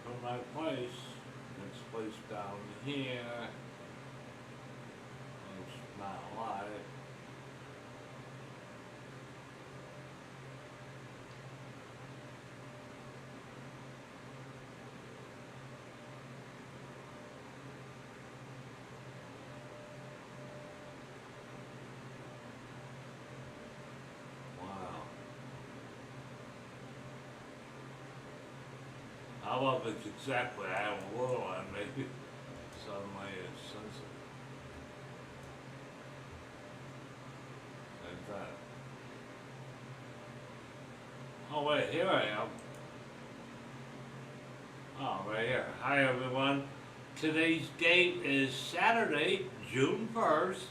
from my place. Next place down here. It's not a lot. Wow. How about if it's exactly I have a little and maybe suddenly it's sensitive like that. Oh wait, here I am. Oh, right here. Hi everyone. Today's date is Saturday, June 1st,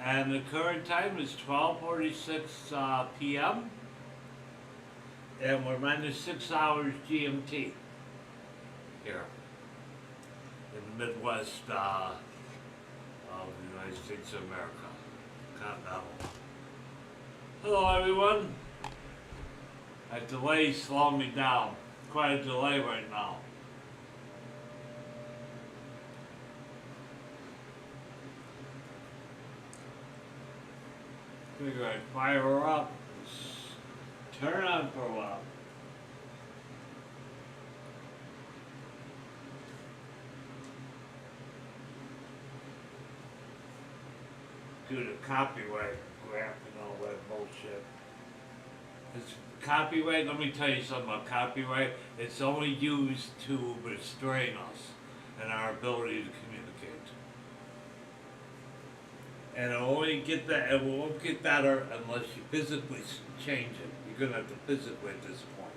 and the current time is 12:46 p.m. and we're minus 6 hours GMT here in the Midwest of the United States of America, continental. Hello everyone. That delay slowed me down. Quite a delay right now. Figure I'd fire her up, turn on for a while. Do the copyright crap and all that bullshit. It's copyright, let me tell you something about copyright. It's only used to restrain us and our ability to communicate. And it won't get better unless you physically change it. You're gonna have to physically at this point.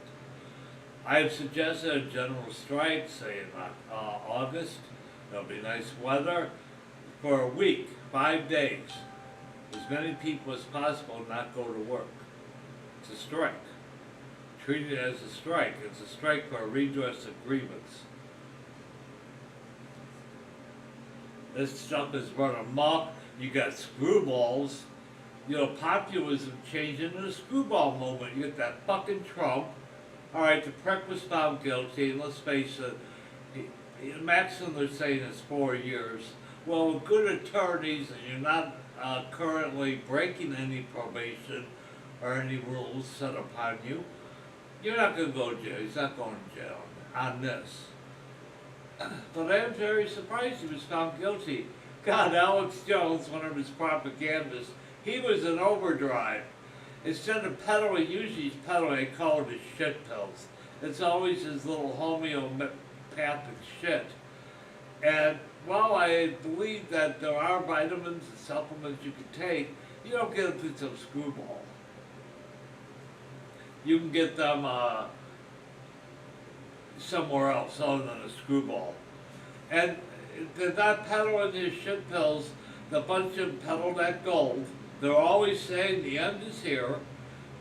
I've suggested a general strike, say in August. There'll be nice weather for a week, 5 days. As many people as possible not go to work. It's a strike. Treat it as a strike. It's a strike for a redress of grievance. This stuff is run amok. You got screwballs. You know, populism changed into a screwball movement. You get that fucking Trump. All right, the prick was found guilty, and let's face it, the maximum they're saying is 4 years. Well, with good attorneys, and you're not currently breaking any probation or any rules set upon you, you're not going to go to jail. He's not going to jail on this. But I'm very surprised he was found guilty. God, Alex Jones, one of his propagandists, he was in overdrive. Instead of peddling, usually he's peddling, they call it his shit pills. It's always his little homeopathic shit. And while I believe that there are vitamins and supplements you can take, you don't get them through some screwball. You can get them somewhere else other than a screwball. And they're not peddling these shit pills. The bunch of them peddle that gold. They're always saying the end is here.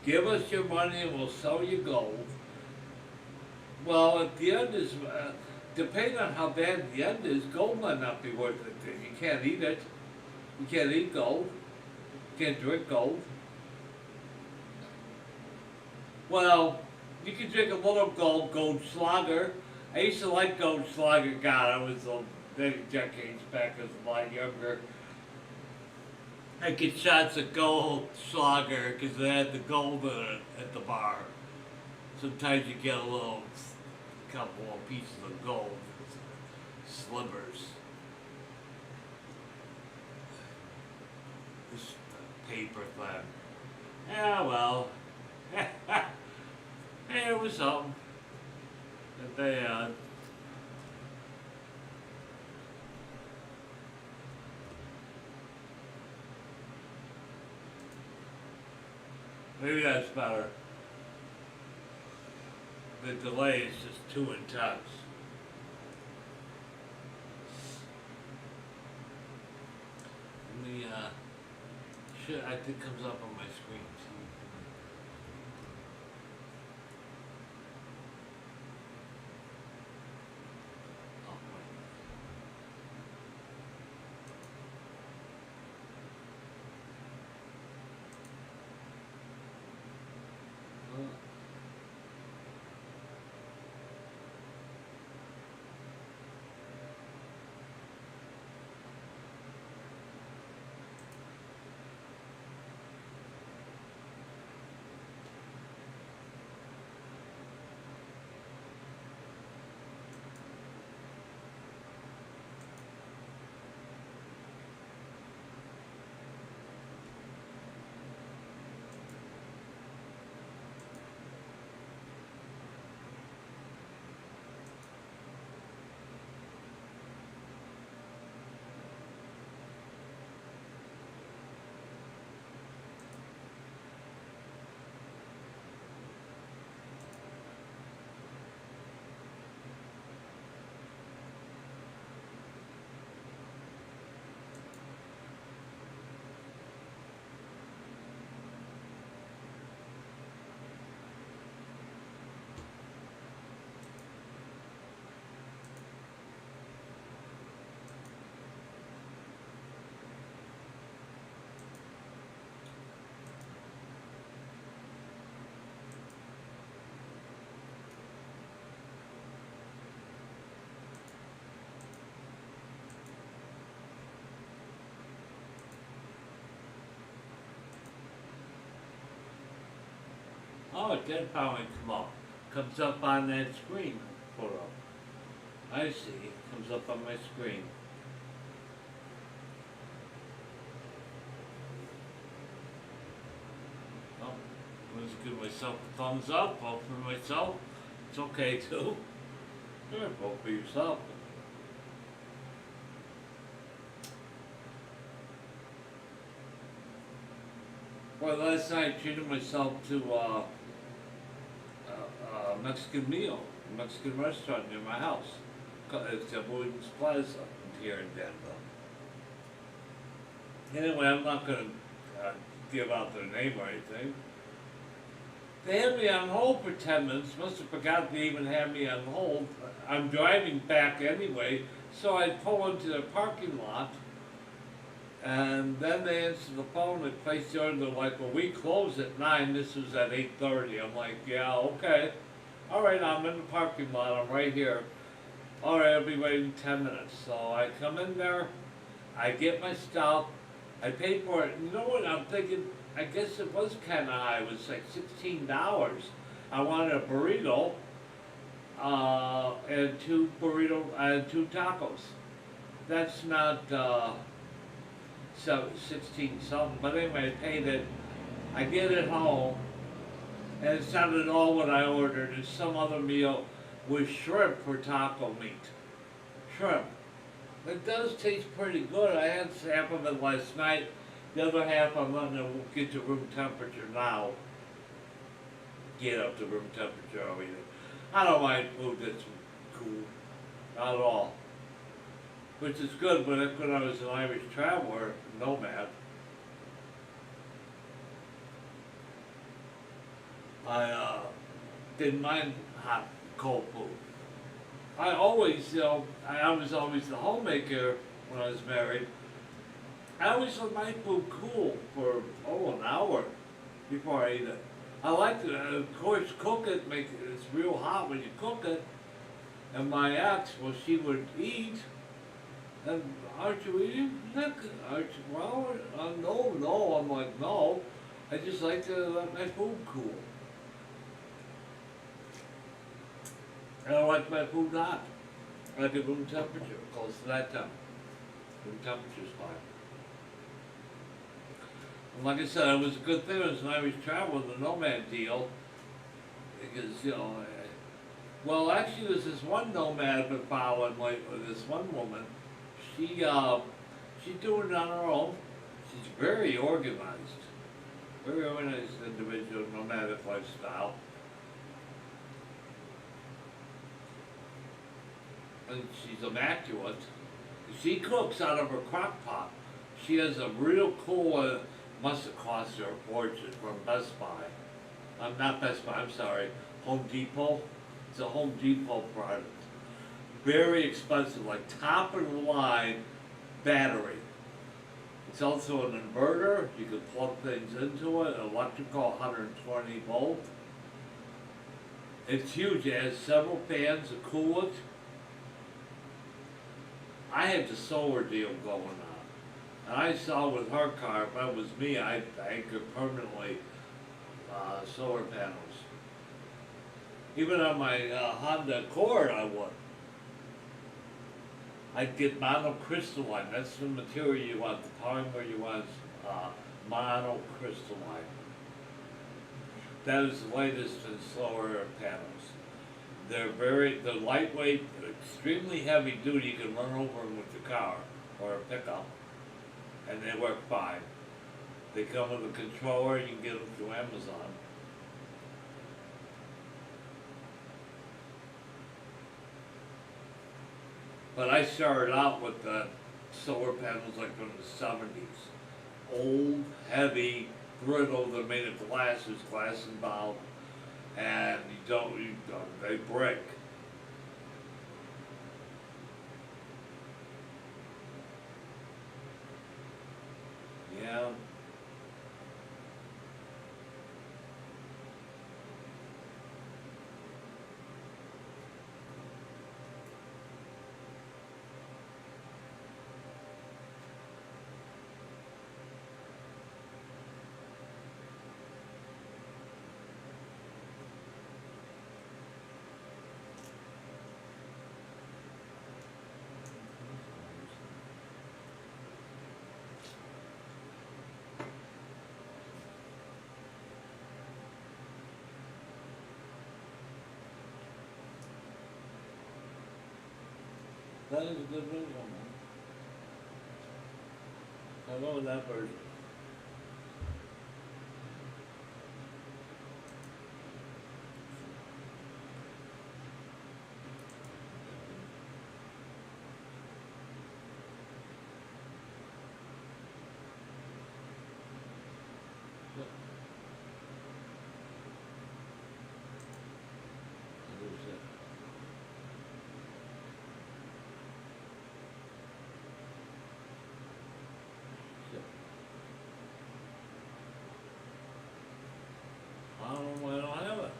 Give us your money and we'll sell you gold. Well, if the end is, depending on how bad the end is, gold might not be worth it. You can't eat it. You can't eat gold. You can't drink gold. Well, you can drink a little Goldschlager. I used to like Goldschlager. God, I was many decades back as a lot younger. I get shots of Goldschlager because they had the gold in it at the bar. Sometimes you get a little couple of pieces of gold, slivers. This paper thing. Yeah, well. Hey, it was something that they had. Maybe that's better. The delay is just too intense. Let me, shit, I think comes up on my screen. Oh, wait. Oh, it did finally come up. Comes up on that screen photo. I see. Comes up on my screen. Oh, let's give myself a thumbs up. Vote for myself. It's okay too. Sure, vote for yourself. Well, last night I treated myself to Mexican meal, a Mexican restaurant near my house. It's at Williams Plaza here in Denver. Anyway, I'm not going to give out their name or anything. They had me on hold for 10 minutes, must have forgotten they even had me on hold. I'm driving back anyway, so I pull into the parking lot, and then they answer the phone and place the order. They're like, well, we close at 9, this was at 8:30. I'm like, yeah, okay. All right, I'm in the parking lot, I'm right here. All right, I'll be ready in 10 minutes. So I come in there, I get my stuff, I pay for it. You know what, I'm thinking, I guess it was kind of high, it was like $16. I wanted a burrito, and two tacos. That's not, 16 something, but anyway, I paid it. I get it home, and it's not at all what I ordered. It's some other meal with shrimp for taco meat. Shrimp. It does taste pretty good. I had half of it last night. The other half I'm letting it get to room temperature now. Get up to room temperature, I'll eat it. I don't mind food that's cool. Not at all. Which is good, but when I was an Irish traveler, nomad, I didn't mind hot, cold food. I always, I was always the homemaker when I was married. I always let my food cool for, an hour before I eat it. I like to, of course, cook it, make it, it's real hot when you cook it. And my ex, well, she would eat, and aren't you eating? Nick? Aren't you, well, no. I'm like, no. I just like to let my food cool. I don't like my food hot. I like it room temperature, close to that temp. Room temperature's fine. And like I said, it was a good thing it was an Irish travel, the nomad deal, because, well, actually, there's this one nomad I've been following, like, this one woman. She's doing it on her own. She's very organized. Very organized individual, nomadic lifestyle. And she's immaculate. She cooks out of her crock pot. She has a real cool, must have cost her a fortune from Best Buy. Not Best Buy, I'm sorry, Home Depot. It's a Home Depot product. Very expensive, like top of the line battery. It's also an inverter, you can plug things into it, electrical 120 volt. It's huge, it has several fans to cool it. I had the solar deal going on. And I saw with her car, if that was me, I'd anchor permanently solar panels. Even on my Honda Accord, I would. I'd get monocrystalline. That's the material you want. The polymer you want is monocrystalline. That is the latest in solar panels. They're lightweight, extremely heavy duty. You can run over them with your car or a pickup, and they work fine. They come with a controller. You can get them through Amazon. But I started out with the solar panels like from the 70s. Old, heavy, brittle, they're made of glass, there's glass involved, and they break. Yeah. That is a good video, man. I love that version. I don't know why I don't have it.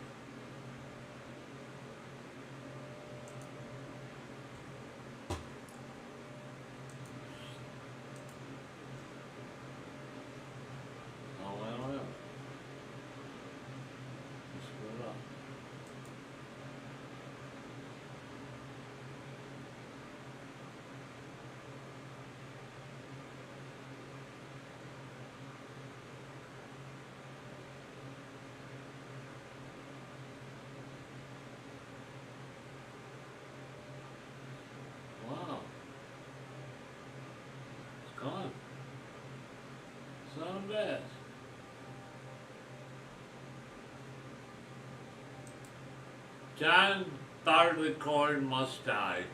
Oh, I don't have it. Let's screw it up. Wow. It's gone. It's not bad. John Barleycorn must die.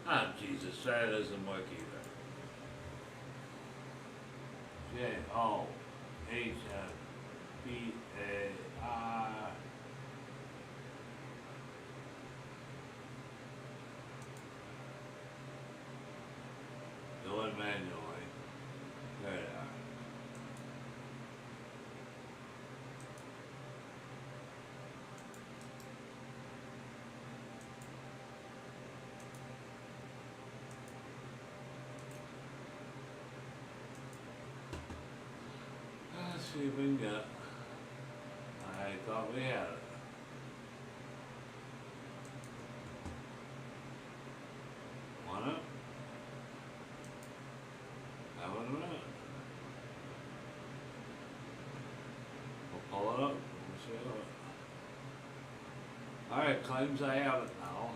Ah, Jesus, that doesn't work either. Johbar. Do it manually. There they are. Let's see if we can get it. I thought we had it. Want it? Have it in a minute. We'll pull it up. We'll see it. Alright, claims I have it now.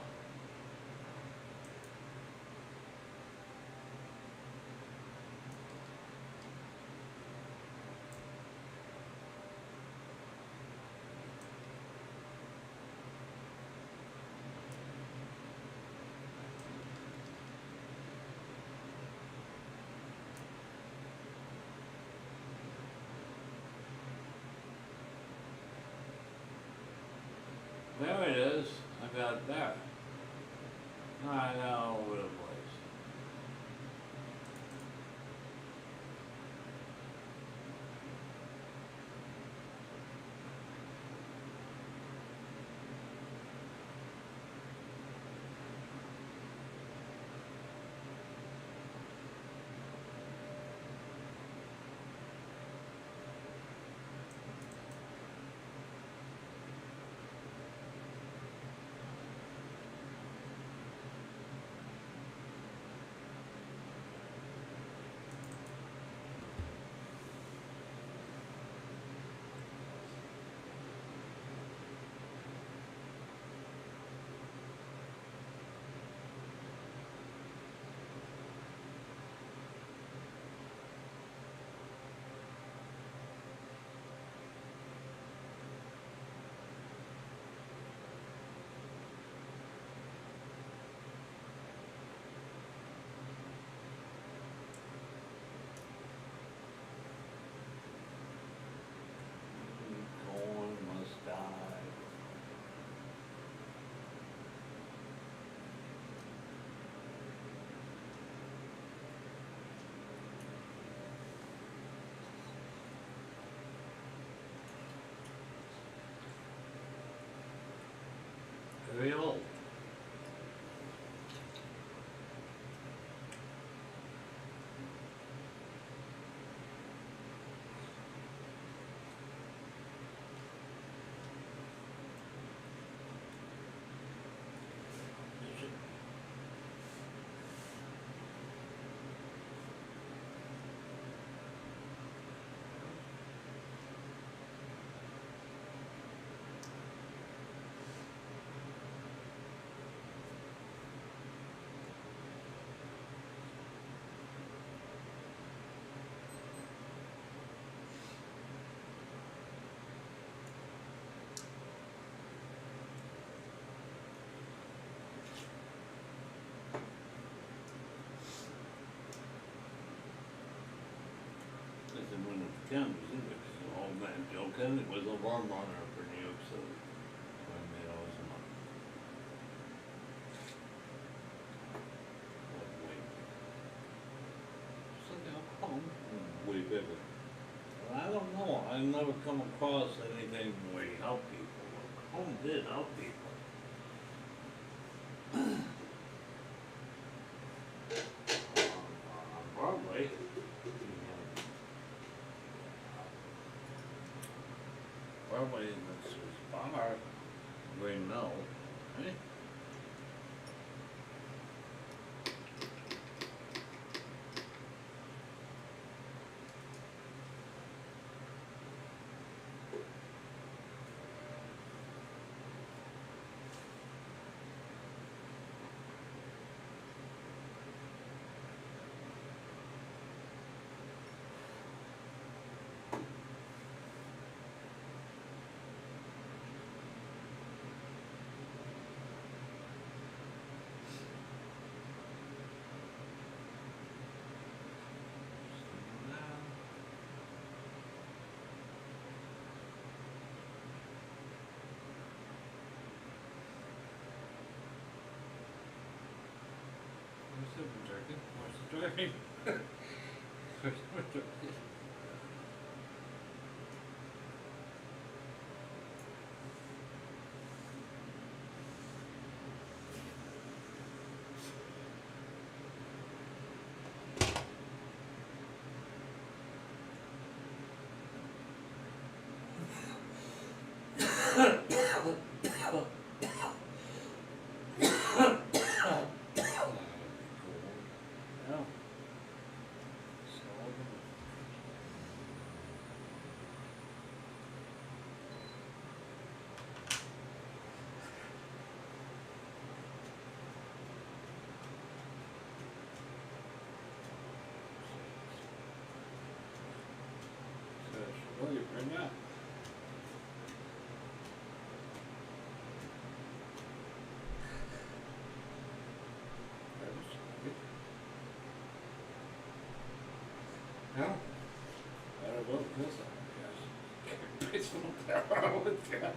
There it is. I got it there. I got all over the place. Corn must die. Very old. weekend was in there, 'cause the old man Joe Kennedy was a rum runner for New York City. I made all his money. Like way bigger. Sunday I'll come way bigger. But I don't know, I've never come across anything where you help people. Home did help people. On Broadway. Broadway, this was Bar, Green Mill, right? What's the turkey? What's the turkey? Yeah. So, you bring that. Yeah. I will piss on it, yes. Piss on it.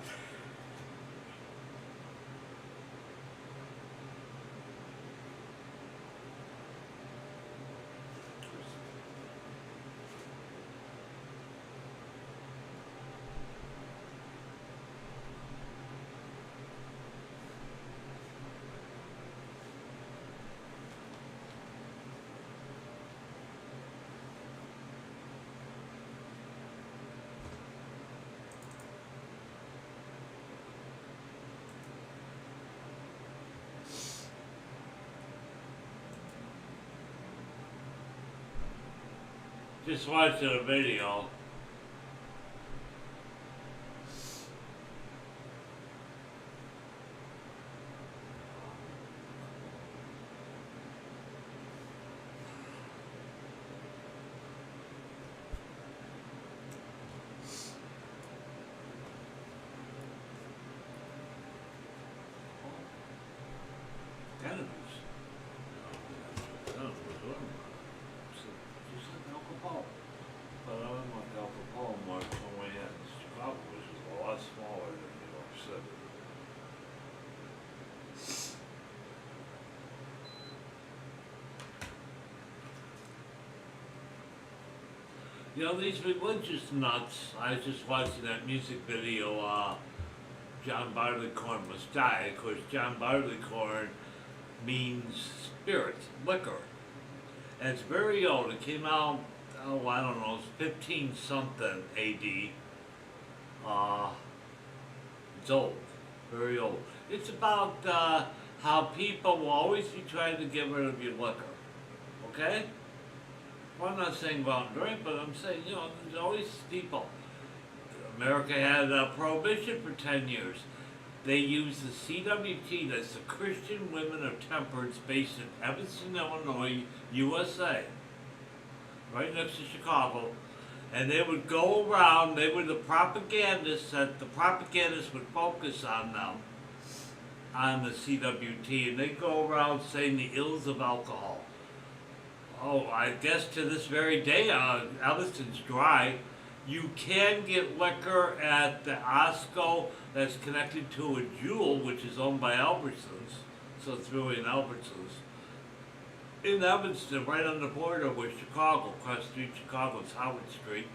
Just watched a video. Cannabis. Just like alcohol. But I don't like alcohol much when we had in Chicago, which is a lot smaller than New York City. You know, these religious nuts, I was just watching that music video, John Barleycorn Must Die. Of course, John Barleycorn means spirit, liquor. And it's very old. It came out, oh, I don't know, it's 15 something AD. It's old, very old. It's about how people will always be trying to get rid of your liquor. Okay? Well, I'm not saying go out and drink, but I'm saying, you know, there's always people. America had prohibition for 10 years. They used the CWT, that's the Christian Women of Temperance, based in Evanston, Illinois, USA, right next to Chicago. And they would go around, they were the propagandists, that the propagandists would focus on them, on the CWT, and they'd go around saying the ills of alcohol. Oh, I guess to this very day, Evanston's dry. You can get liquor at the Osco that's connected to a Jewel, which is owned by Albertsons, so it's really an Albertsons. In Evanston, right on the border with Chicago, across the street, Chicago's Howard Street,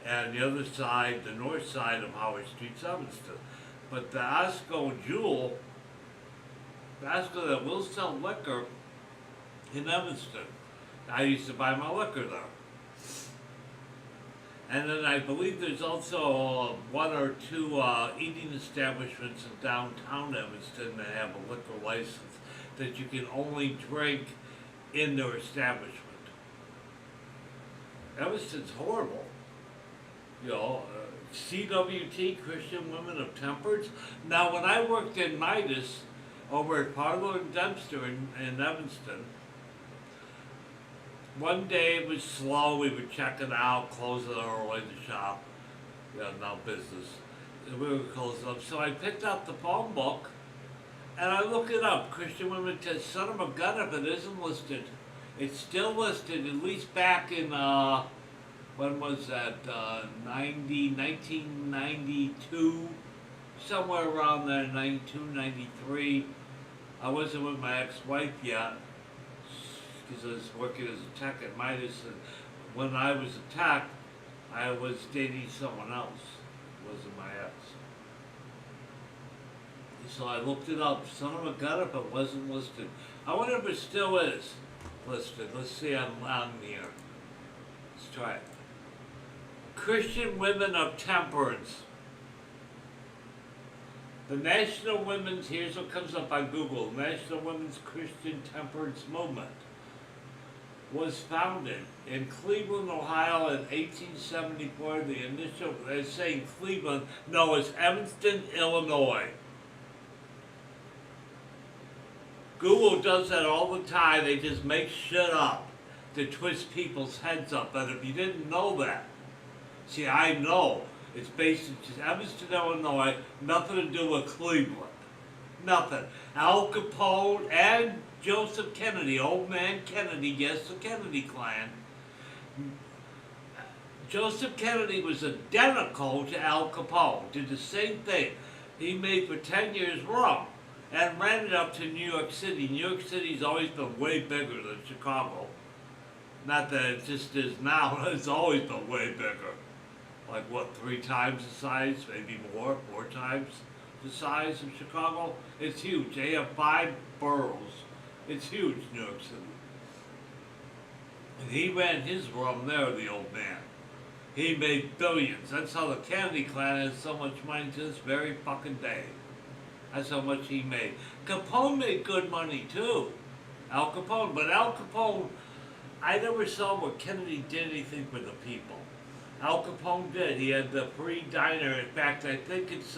and the other side, the north side of Howard Street's Evanston. But the Osco Jewel, the Osco that will sell liquor in Evanston, I used to buy my liquor there. And then I believe there's also one or two eating establishments in downtown Evanston that have a liquor license that you can only drink in their establishment. Evanston's horrible. You know, CWT, Christian Women of Temperance. Now, when I worked in Midas over at Parlor and Dempster in Evanston, one day it was slow, we were checking out, closing early the shop. We had no business. And we were closing up. So I picked up the phone book and I looked it up. Christian Women says, son of a gun, if it isn't listed. It's still listed, at least back in, when was that, 1992, somewhere around there, 92, 93. I wasn't with my ex-wife yet, because I was working as a tech at Midas, and when I was a tech, I was dating someone else. It wasn't my ex. So I looked it up. Son of a gun, if it wasn't listed. I wonder if it still is listed. Let's see on here. Let's try it. Christian Women of Temperance. The National Women's, here's what comes up on Google, National Women's Christian Temperance Movement was founded in Cleveland, Ohio in 1874. The initial, they're saying Cleveland, no, it's Evanston, Illinois. Google does that all the time. They just make shit up to twist people's heads up. But if you didn't know that, see, I know. It's based in just Evanston, Illinois, nothing to do with Cleveland. Nothing. Al Capone and Joseph Kennedy, old man Kennedy, yes, the Kennedy clan. Joseph Kennedy was identical to Al Capone, did the same thing. He made for 10 years rum and ran it up to New York City. New York City's always been way bigger than Chicago. Not that it just is now, it's always been way bigger. Like what, 3 times the size, maybe more, 4 times the size of Chicago? It's huge. They have 5 boroughs. It's huge, New York City. And he ran his rum there, the old man. He made billions. That's how the Kennedy clan has so much money to this very fucking day. That's how much he made. Capone made good money too. Al Capone. But Al Capone, I never saw where Kennedy did anything for the people. Al Capone did. He had the free diner. In fact, I think it's,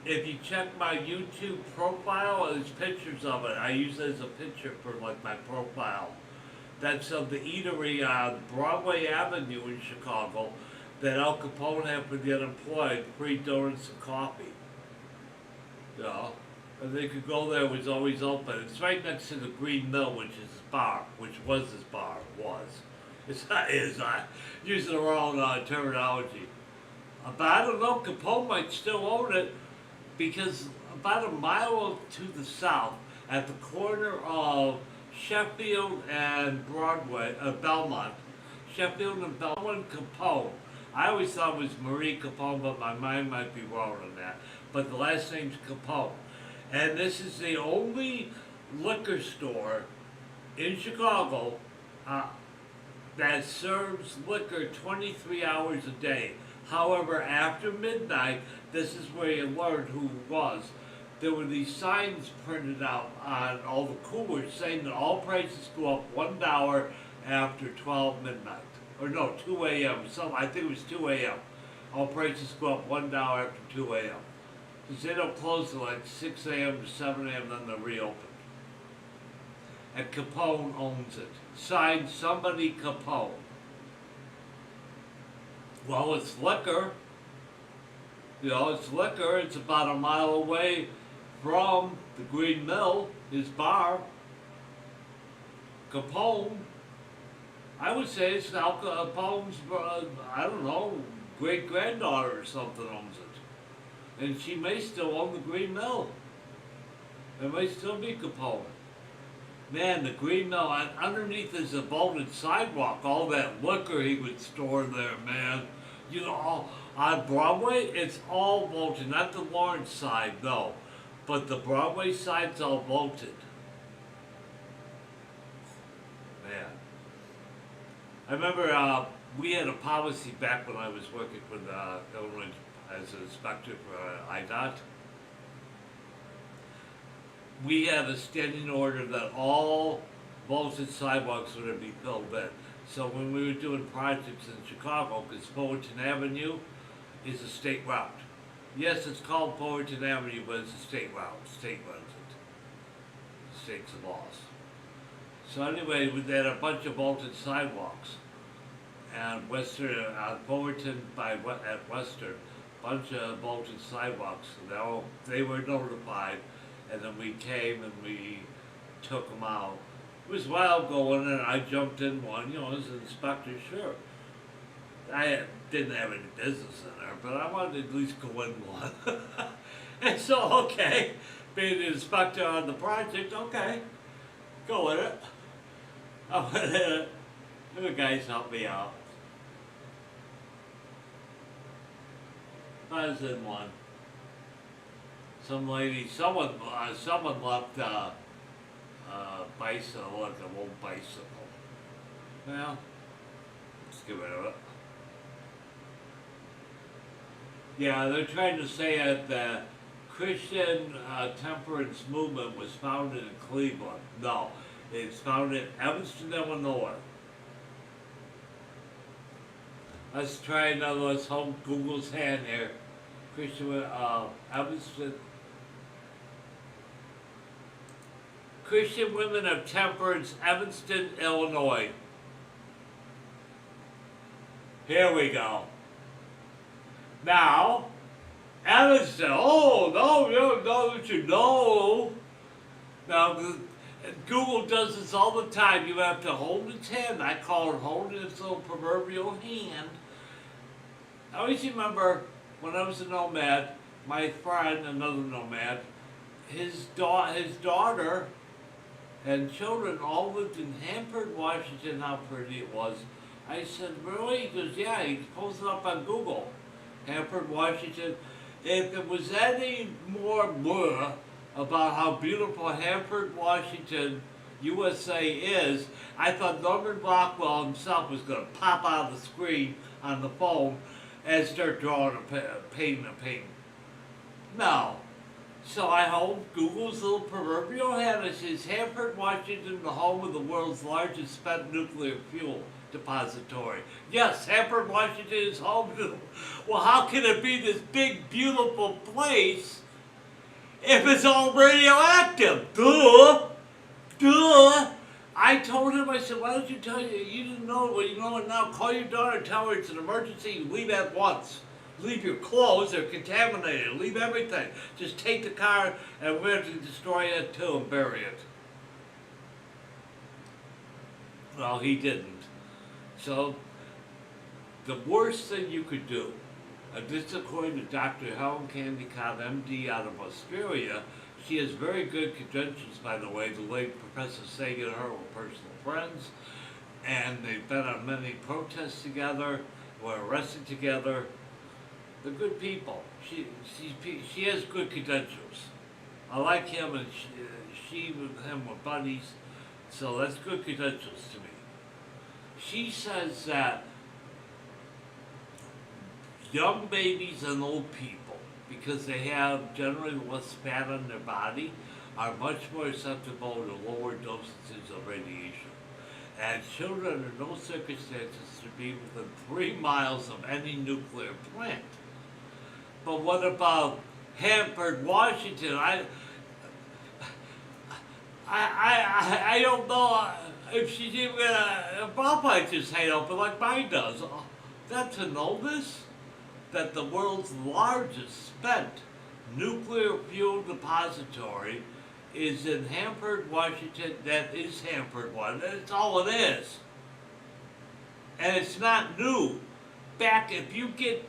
if you check my YouTube profile, there's pictures of it. I use it as a picture for like my profile. That's of the eatery on Broadway Avenue in Chicago that Al Capone had for the unemployed, free donuts and coffee. You know, and they could go there, it was always open. It's right next to the Green Mill, which is his bar, which was his bar, was. It's not his, using the wrong terminology. But I don't know, Capone might still own it, because about a mile to the south, at the corner of Sheffield and Broadway, Belmont, Sheffield and Belmont, Capone. I always thought it was Marie Capone, but my mind might be wrong on that. But the last name's Capone. And this is the only liquor store in Chicago that serves liquor 23 hours a day. However, after midnight, this is where you learned who it was. There were these signs printed out on all the coolers saying that all prices go up $1 after 12 midnight. Or no, 2 a.m. I think it was 2 a.m. All prices go up $1 after 2 a.m. Because they don't close till like 6 a.m. to 7 a.m. then they're reopened. And Capone owns it. Signed somebody Capone. Well, it's liquor. You know, it's liquor. It's about a mile away from the Green Mill, his bar. Capone. I would say it's Al Capone's, I don't know, great granddaughter or something owns it. And she may still own the Green Mill. It may still be Capone. Man, the Green Mill, underneath is a bolted sidewalk, all that liquor he would store there, man. You know, on Broadway, it's all bolted, not the Lawrence side, no. But the Broadway side's all bolted. Man. I remember we had a policy back when I was working with Illinois as an inspector for IDOT. We had a standing order that all bolted sidewalks were to be filled in. So when we were doing projects in Chicago, because Fullerton Avenue is a state route. Yes, it's called Fullerton Avenue, but it's a state route. State runs it. State's the laws. So anyway, we had a bunch of bolted sidewalks. And Western, Fullerton at Western, bunch of bolted sidewalks. So they were notified. And then we came and we took them out. It was wild going, and I jumped in one, you know, as an inspector, sure. I didn't have any business in there, but I wanted to at least go in one. And so, okay, being the inspector on the project, okay, go with it. I went in it, and the guys helped me out. I was in one. Some lady, someone left bicycle, like an old bicycle. Well, let's get rid of it. Yeah, they're trying to say that the Christian temperance movement was founded in Cleveland. No, it's founded in Evanston, Illinois. Let's try another, let's hold Google's hand here. Christian, Christian Women of Temperance, Evanston, Illinois. Here we go. Now, Evanston, oh, no, you know what you know. Now, Google does this all the time. You have to hold its hand. I call it holding its little proverbial hand. I always remember when I was a nomad, my friend, another nomad, his daughter and children all lived in Hanford, Washington, how pretty it was. I said, really? He goes, yeah, he posted up on Google. Hanford, Washington. If it was any more blur about how beautiful Hanford, Washington, USA is, I thought Norman Rockwell himself was going to pop out of the screen on the phone and start drawing painting a painting. No. So I hold Google's little proverbial hand and says, Hanford, Washington, the home of the world's largest spent nuclear fuel depository. Yes, Hanford, Washington is home to, well, how can it be this big, beautiful place if it's all radioactive? Duh! Duh! I told him, I said, why don't you tell you, you didn't know, well, you know it now, call your daughter and tell her it's an emergency, leave at once. Leave your clothes, they're contaminated, leave everything. Just take the car and we're going to destroy it too and bury it. Well, he didn't. So, the worst thing you could do, this is according to Dr. Helen Candicott, MD out of Australia. She has very good credentials, by the way. The late Professor Sagan and her were personal friends, and they've been on many protests together, were arrested together. They're good people. She has good credentials. I like him, and she and him were buddies, so that's good credentials to me. She says that young babies and old people, because they have generally less fat on their body, are much more susceptible to lower dosages of radiation. And children under no circumstances should be within 3 miles of any nuclear plant. But what about Hanford, Washington? I don't know if she's even gonna, Bob might just hang open like mine does. That to know this, that the world's largest spent nuclear fuel depository is in Hanford, Washington. That is Hanford, Washington. That's all it is. And it's not new. Back, if you get,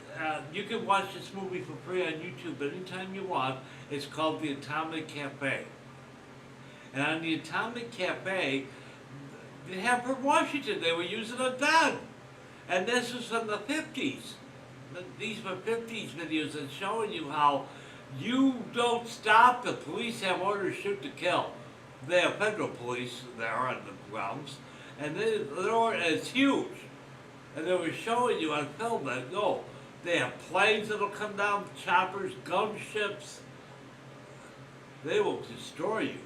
you can watch this movie for free on YouTube anytime you want. It's called The Atomic Cafe. And on The Atomic Cafe, they have from Washington, they were using a gun. And this was from the 50s. These were 50s videos and showing you how you don't stop, the police have orders shoot to kill. They have federal police there on the grounds, and it's huge. And they were showing you on film that, no, they have planes that'll come down, choppers, gunships. They will destroy you.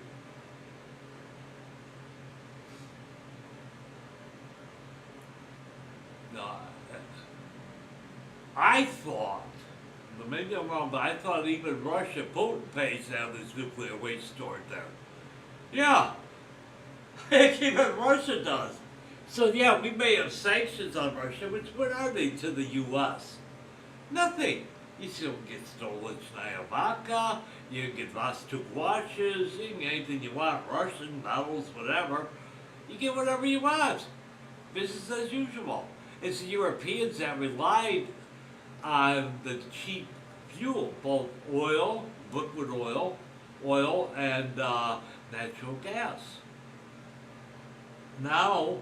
No, I thought, but maybe I'm wrong, but I thought even Russia, Putin pays to have this nuclear waste stored there. Yeah, even Russia does. So yeah, we may have sanctions on Russia, which what are they to the U.S.? Nothing. You still get stolen Chinaivaka, you can get Vostok watches, you can get anything you want, Russian metals, whatever. You get whatever you want. Business as usual. It's the Europeans that relied on the cheap fuel, both oil, liquid oil, and natural gas. Now,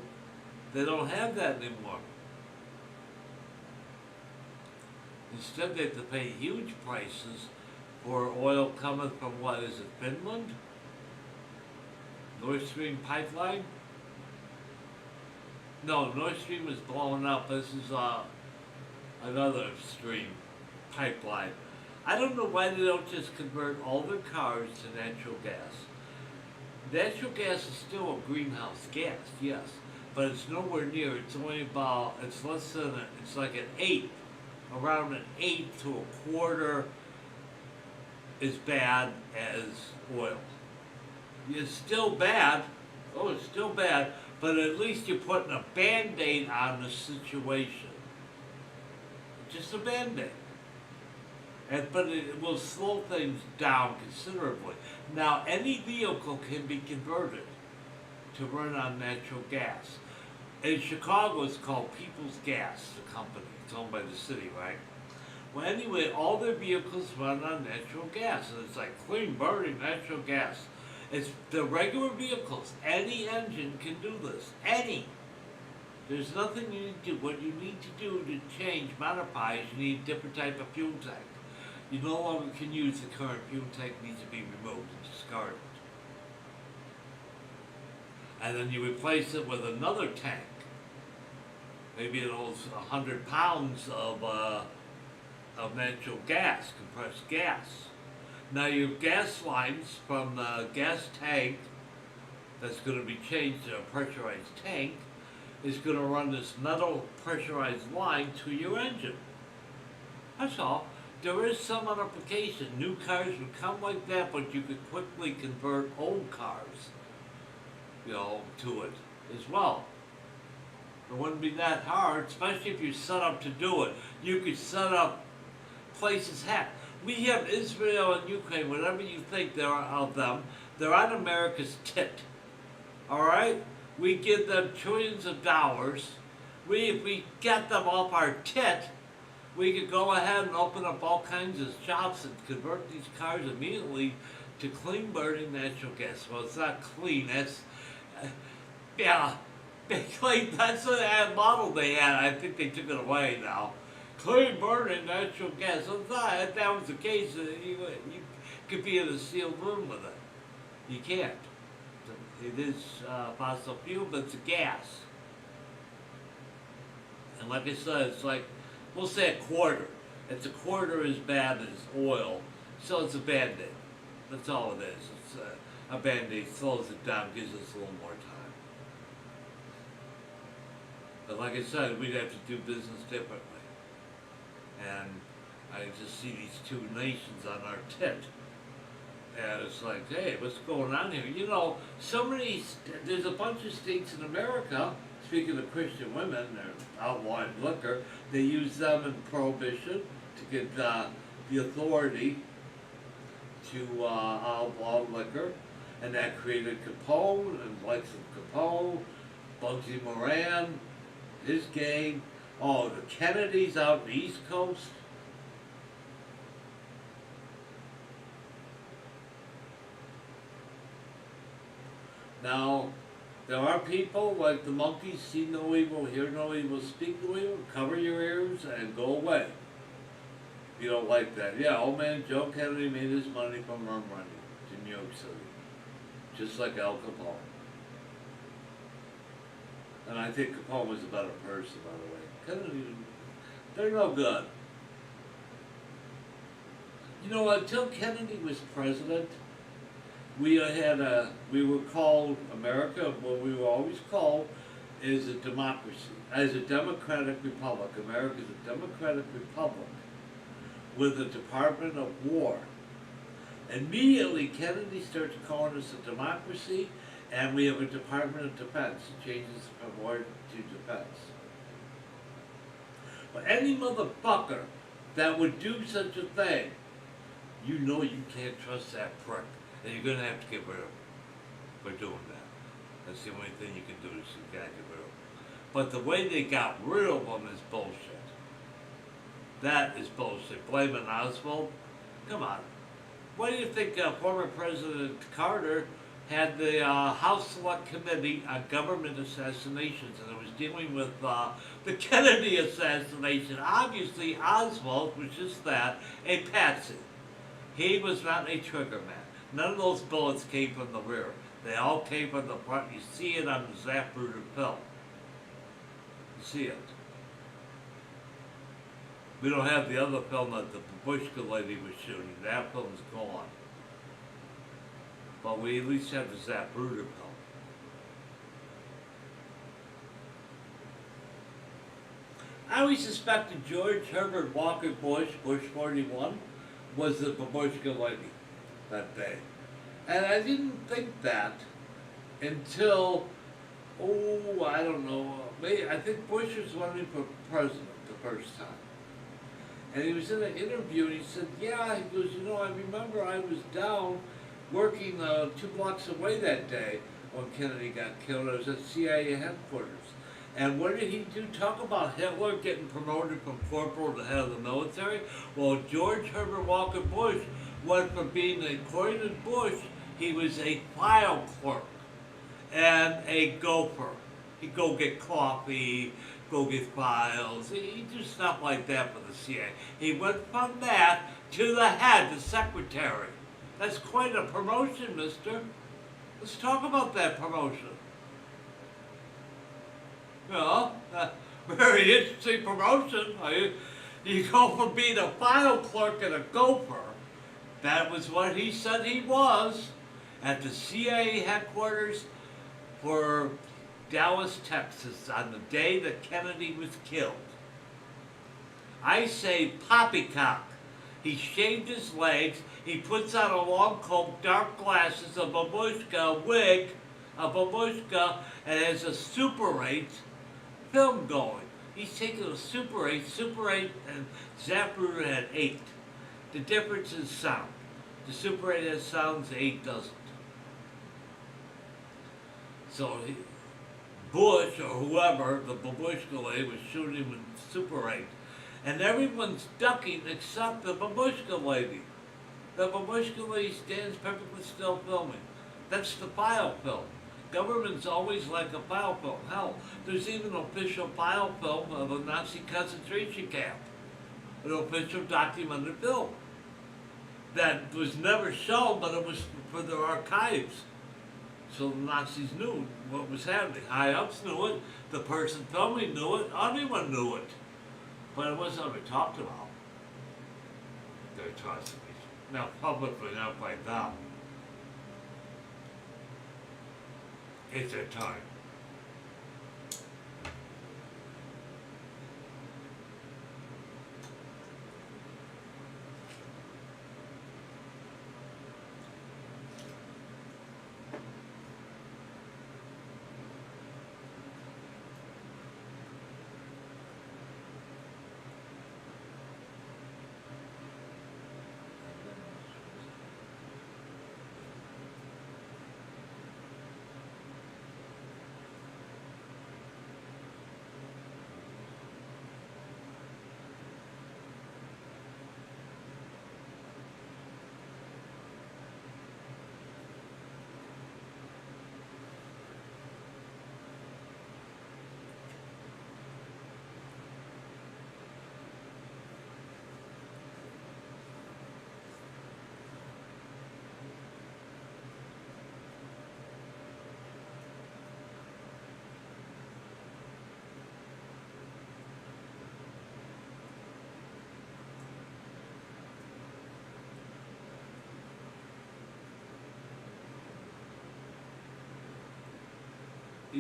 they don't have that anymore. Instead, they have to pay huge prices for oil coming from, what is it, Finland? Nord Stream pipeline? No, Nord Stream is blowing up. This is another stream pipeline. I don't know why they don't just convert all their cars to natural gas. Natural gas is still a greenhouse gas, yes, but it's nowhere near. It's only about, it's less than, it's like an eighth, around an eighth to a quarter as bad as oil. It's still bad. Oh, it's still bad, but at least you're putting a Band-Aid on the situation. Just a Band-Aid. But it will slow things down considerably. Now, any vehicle can be converted to run on natural gas. In Chicago, it's called People's Gas, the company. It's owned by the city, right? Well, anyway, all their vehicles run on natural gas, and it's like clean burning natural gas. It's the regular vehicles. Any engine can do this. Any. There's nothing you need to do. What you need to do to change, modify, is you need a different type of fuel tank. You no longer can use the current fuel tank, needs to be removed and discarded. And then you replace it with another tank. Maybe it holds 100 pounds of natural gas, compressed gas. Now your gas lines from the gas tank that's going to be changed to a pressurized tank is going to run this metal pressurized line to your engine. That's all. There is some modification. New cars would come like that, but you could quickly convert old cars, to it as well. It wouldn't be that hard, especially if you're set up to do it. You could set up places. Heck, we have Israel and Ukraine, whatever you think there are of them, they're on America's tit. All right? We give them trillions of dollars. If we get them off our tit, we could go ahead and open up all kinds of shops and convert these cars immediately to clean burning natural gas. Well, it's not clean. That's, that's the model they had. I think they took it away now. Clean burning natural gas. So if that was the case, you could be in a sealed room with it. You can't. It is fossil fuel, but it's a gas. And like I said, it's like, we'll say a quarter. It's a quarter as bad as oil, so it's a Band-Aid. That's all it is. It's a Band-Aid, slows it down, gives us a little more time. But like I said, we'd have to do business differently. And I just see these two nations on our tit. And it's like, hey, what's going on here? There's a bunch of states in America, speaking of Christian women, they're outlawing liquor. They use them in Prohibition to get the authority to outlaw liquor. And that created Capone, and likes of Capone, Bugsy Moran, his gang, oh, the Kennedys out in the East Coast. Now, there are people like the monkeys, see no evil, hear no evil, speak no evil, cover your ears and go away. You don't like that. Yeah, old man Joe Kennedy made his money from rum running to New York City. Just like Al Capone. And I think Capone was a better person, by the way. Kennedy, they're no good. You know, until Kennedy was president, we were called America, what we were always called is a democracy, as a democratic republic. America is a democratic republic with a Department of War. Immediately, Kennedy starts calling us a democracy, and we have a Department of Defense. It changes from war to defense. But any motherfucker that would do such a thing, you know you can't trust that prick, and you're gonna have to get rid of him for doing that. That's the only thing you can do is you gotta get rid of him. But the way they got rid of him is bullshit. That is bullshit. Blaming Oswald? Come on. Why do you think former President Carter had the House Select Committee on Government Assassinations, and it was dealing with the Kennedy assassination? Obviously, Oswald was just that, a patsy. He was not a trigger man. None of those bullets came from the rear. They all came from the front. You see it on the Zapruder film. You see it. We don't have the other film that the Babushka lady was shooting. That film's gone. But we at least have the Zapruder film. I always suspected George Herbert Walker Bush, Bush 41, was the Babushka lady that day. And I didn't think that until, I don't know, maybe, I think Bush was running for president the first time. And he was in an interview and he said, yeah, he goes, you know, I remember I was down working 2 blocks away that day when Kennedy got killed. I was at CIA headquarters. And what did he do? Talk about Hitler getting promoted from corporal to head of the military? Well, George Herbert Walker Bush went from being, according to Bush, he was a file clerk and a gopher. He'd go get coffee, go get files. He'd do stuff like that for the CIA. He went from that to the head, the secretary. That's quite a promotion, mister. Let's talk about that promotion. You know, very interesting promotion. You go from being a file clerk and a gopher. That was what he said he was at the CIA headquarters for Dallas, Texas, on the day that Kennedy was killed. I say poppycock. He shaved his legs, he puts on a long coat, dark glasses, a babushka wig, a babushka, and has a Super 8 film going. He's taking a Super 8, and Zapruder had 8. The difference is sound. The Super 8 has sound, the 8 doesn't. So Bush or whoever, the babushka lady, was shooting him in Super 8. And everyone's ducking except the babushka lady. The babushka lady stands perfectly still filming. That's the file film. Government's always like a file film. Hell, there's even an official file film of a Nazi concentration camp. An official documented film. That was never shown, but it was for their archives. So the Nazis knew what was happening. High-ups knew it, the person filming knew it, everyone knew it. But it wasn't ever talked about. Their atrocities. Now publicly, not by them. It's their time.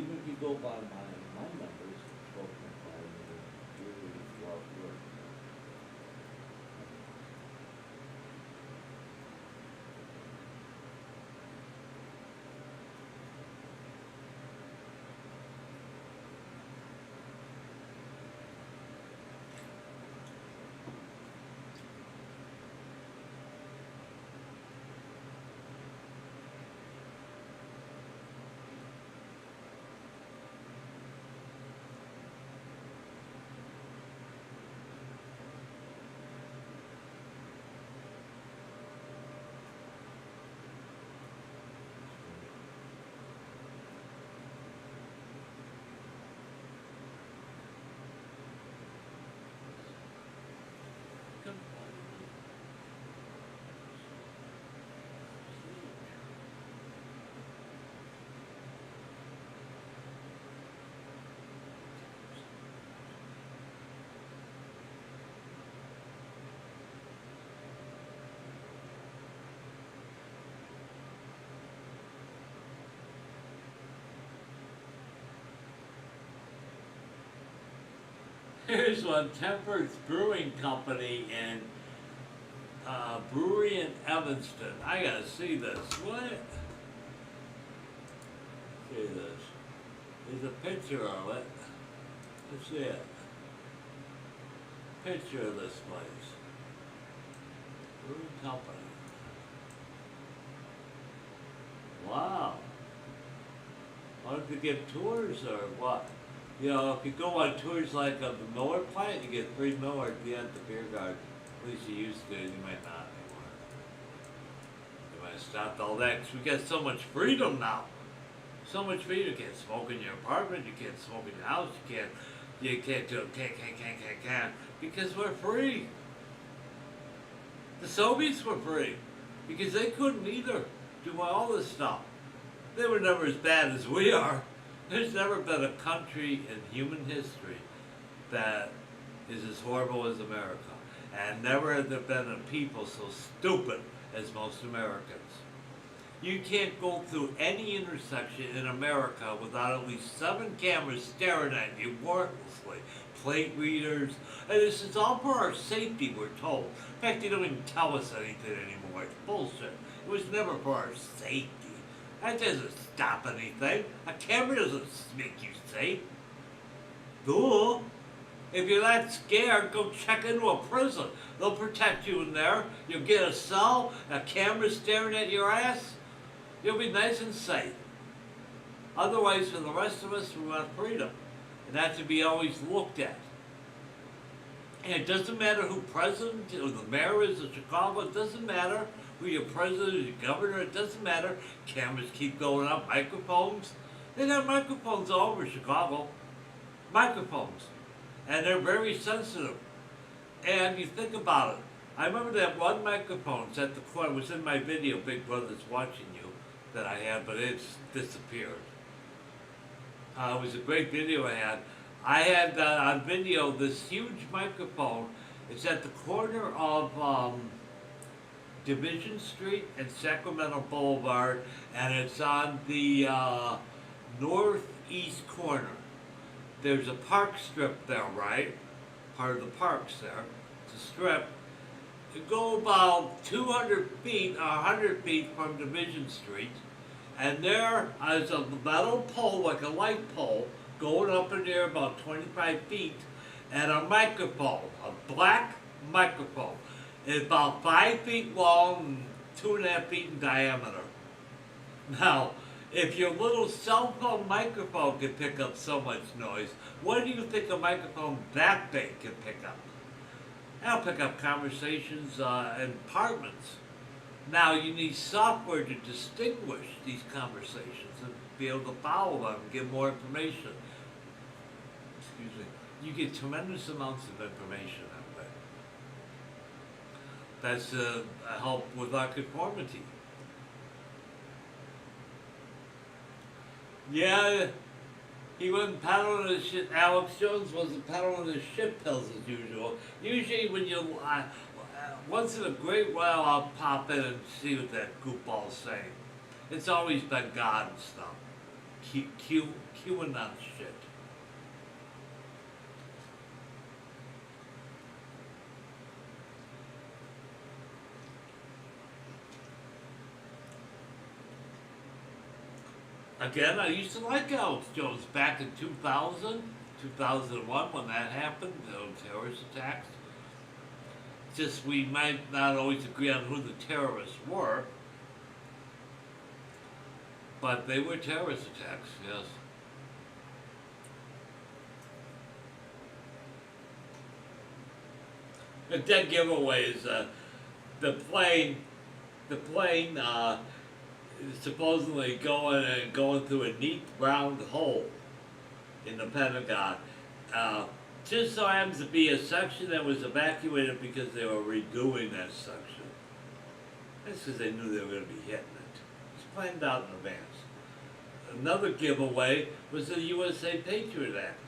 even if you go by my numbers, 12.5 yearly throughout work. Here's one, Temperance Brewing Company in brewery in Evanston. I gotta see this. What? See this. There's a picture of it. Let's see it. Picture of this place. Brewing Company. Wow. Why don't you give tours or what? You know, if you go on tours like of the Miller plant, you get free Miller at the end of the beer garden. At least you used to, you might not anymore. You might have stopped all that, because we got so much freedom now. So much freedom. You can't smoke in your apartment, you can't smoke in your house, you can't do, can't, because we're free. The Soviets were free, because they couldn't either do all this stuff. They were never as bad as we are. There's never been a country in human history that is as horrible as America. And never have there been a people so stupid as most Americans. You can't go through any intersection in America without at least 7 cameras staring at you wordlessly. Plate readers. And this is all for our safety, we're told. In fact, they don't even tell us anything anymore. It's bullshit. It was never for our safety. That doesn't stop anything. A camera doesn't make you safe. Duh. If you're that scared, go check into a prison. They'll protect you in there. You'll get a cell, a camera staring at your ass. You'll be nice and safe. Otherwise, for the rest of us, we want freedom. And that should be always looked at. And it doesn't matter who president or the mayor is of Chicago. It doesn't matter who your president or your governor. It doesn't matter. Cameras keep going up. Microphones. They got microphones all over Chicago. Microphones. And they're very sensitive. And you think about it. I remember that one microphone at the corner. It was in my video, Big Brother's Watching You, that I had, but it's disappeared. It was a great video I had. I had on video this huge microphone. It's at the corner of Division Street and Sacramento Boulevard, and it's on the northeast corner. There's a park strip there, right? Part of the park's there. It's a strip. You go about 200 feet, 100 feet from Division Street, and there is a metal pole, like a light pole, going up in there about 25 feet, and a microphone, a black microphone. It's about 5 feet long and 2.5 feet in diameter. Now, if your little cell phone microphone can pick up so much noise, what do you think a microphone that big can pick up? That'll pick up conversations in apartments. Now, you need software to distinguish these conversations and be able to follow them and get more information. Excuse me. You get tremendous amounts of information that way. That's a help with our conformity. Yeah, he wasn't peddling his shit. Alex Jones wasn't peddling his shit pills as usual. Usually when you, once in a great while I'll pop in and see what that goofball's saying. It's always been God and stuff. QAnon shit. Again, I used to like Alex Jones back in 2000, 2001 when that happened, those terrorist attacks. Just we might not always agree on who the terrorists were, but they were terrorist attacks, yes. The dead giveaways, the plane supposedly going through a neat round hole in the Pentagon. Uh, just so happens to be a section that was evacuated because they were redoing that section. That's because they knew they were going to be hitting it. It's planned out in advance. Another giveaway was the USA Patriot Act.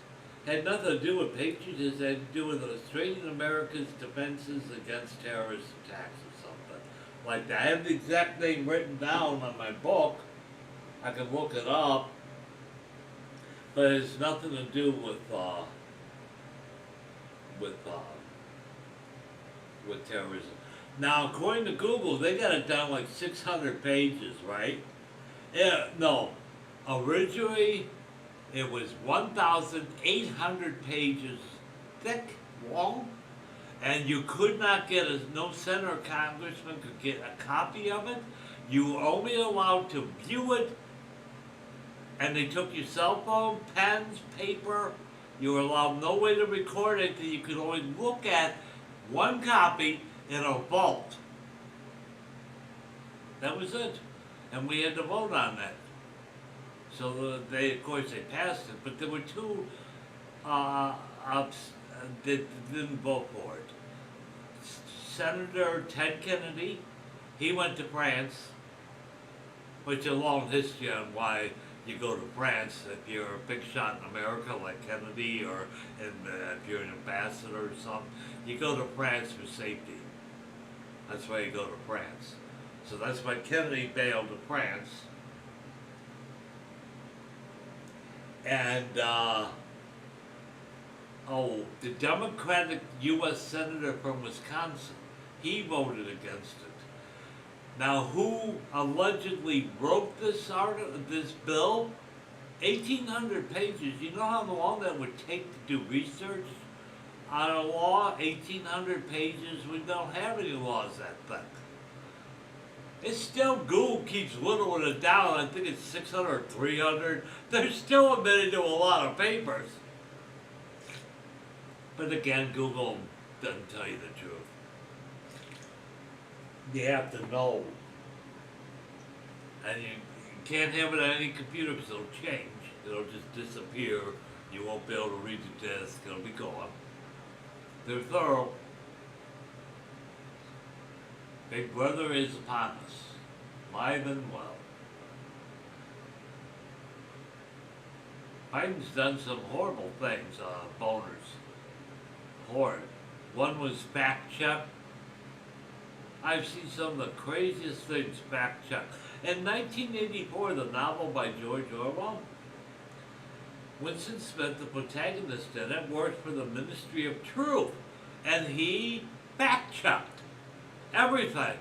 Had nothing to do with patriotism, it had to do with strengthening America's defenses against terrorist attacks or something like that. I have the exact name written down on my book. I can look it up, but it's nothing to do with terrorism. Now, according to Google, they got it down like 600 pages, right? Yeah, no. Originally, it was 1,800 pages thick, long, and you could not get no senator or congressman could get a copy of it. You were only allowed to view it, and they took your cell phone, pens, paper. You were allowed no way to record it. You could only look at one copy in a vault. That was it, and we had to vote on that. So they, of course, they passed it, but there were two that didn't vote for it. Senator Ted Kennedy, he went to France, which is a long history on why you go to France if you're a big shot in America like Kennedy, or if you're an ambassador or something. You go to France for safety. That's why you go to France. So that's why Kennedy bailed to France. And, the Democratic U.S. Senator from Wisconsin, he voted against it. Now, who allegedly wrote this bill? 1,800 pages. You know how long that would take to do research on a law? 1,800 pages. We don't have any laws that thick. It's still, Google keeps whittling it down. I think it's 600 or 300. They're still admitted to a lot of papers. But again, Google doesn't tell you the truth. You have to know. And you can't have it on any computer because it'll change. It'll just disappear. You won't be able to read the disk. It'll be gone. They're thorough. Big Brother is upon us, live and well. Biden's done some horrible things, boners. Horrid. One was fact-checked. I've seen some of the craziest things fact-checked. In 1984, the novel by George Orwell, Winston Smith, the protagonist in it, worked for the Ministry of Truth, and he fact-checked everything.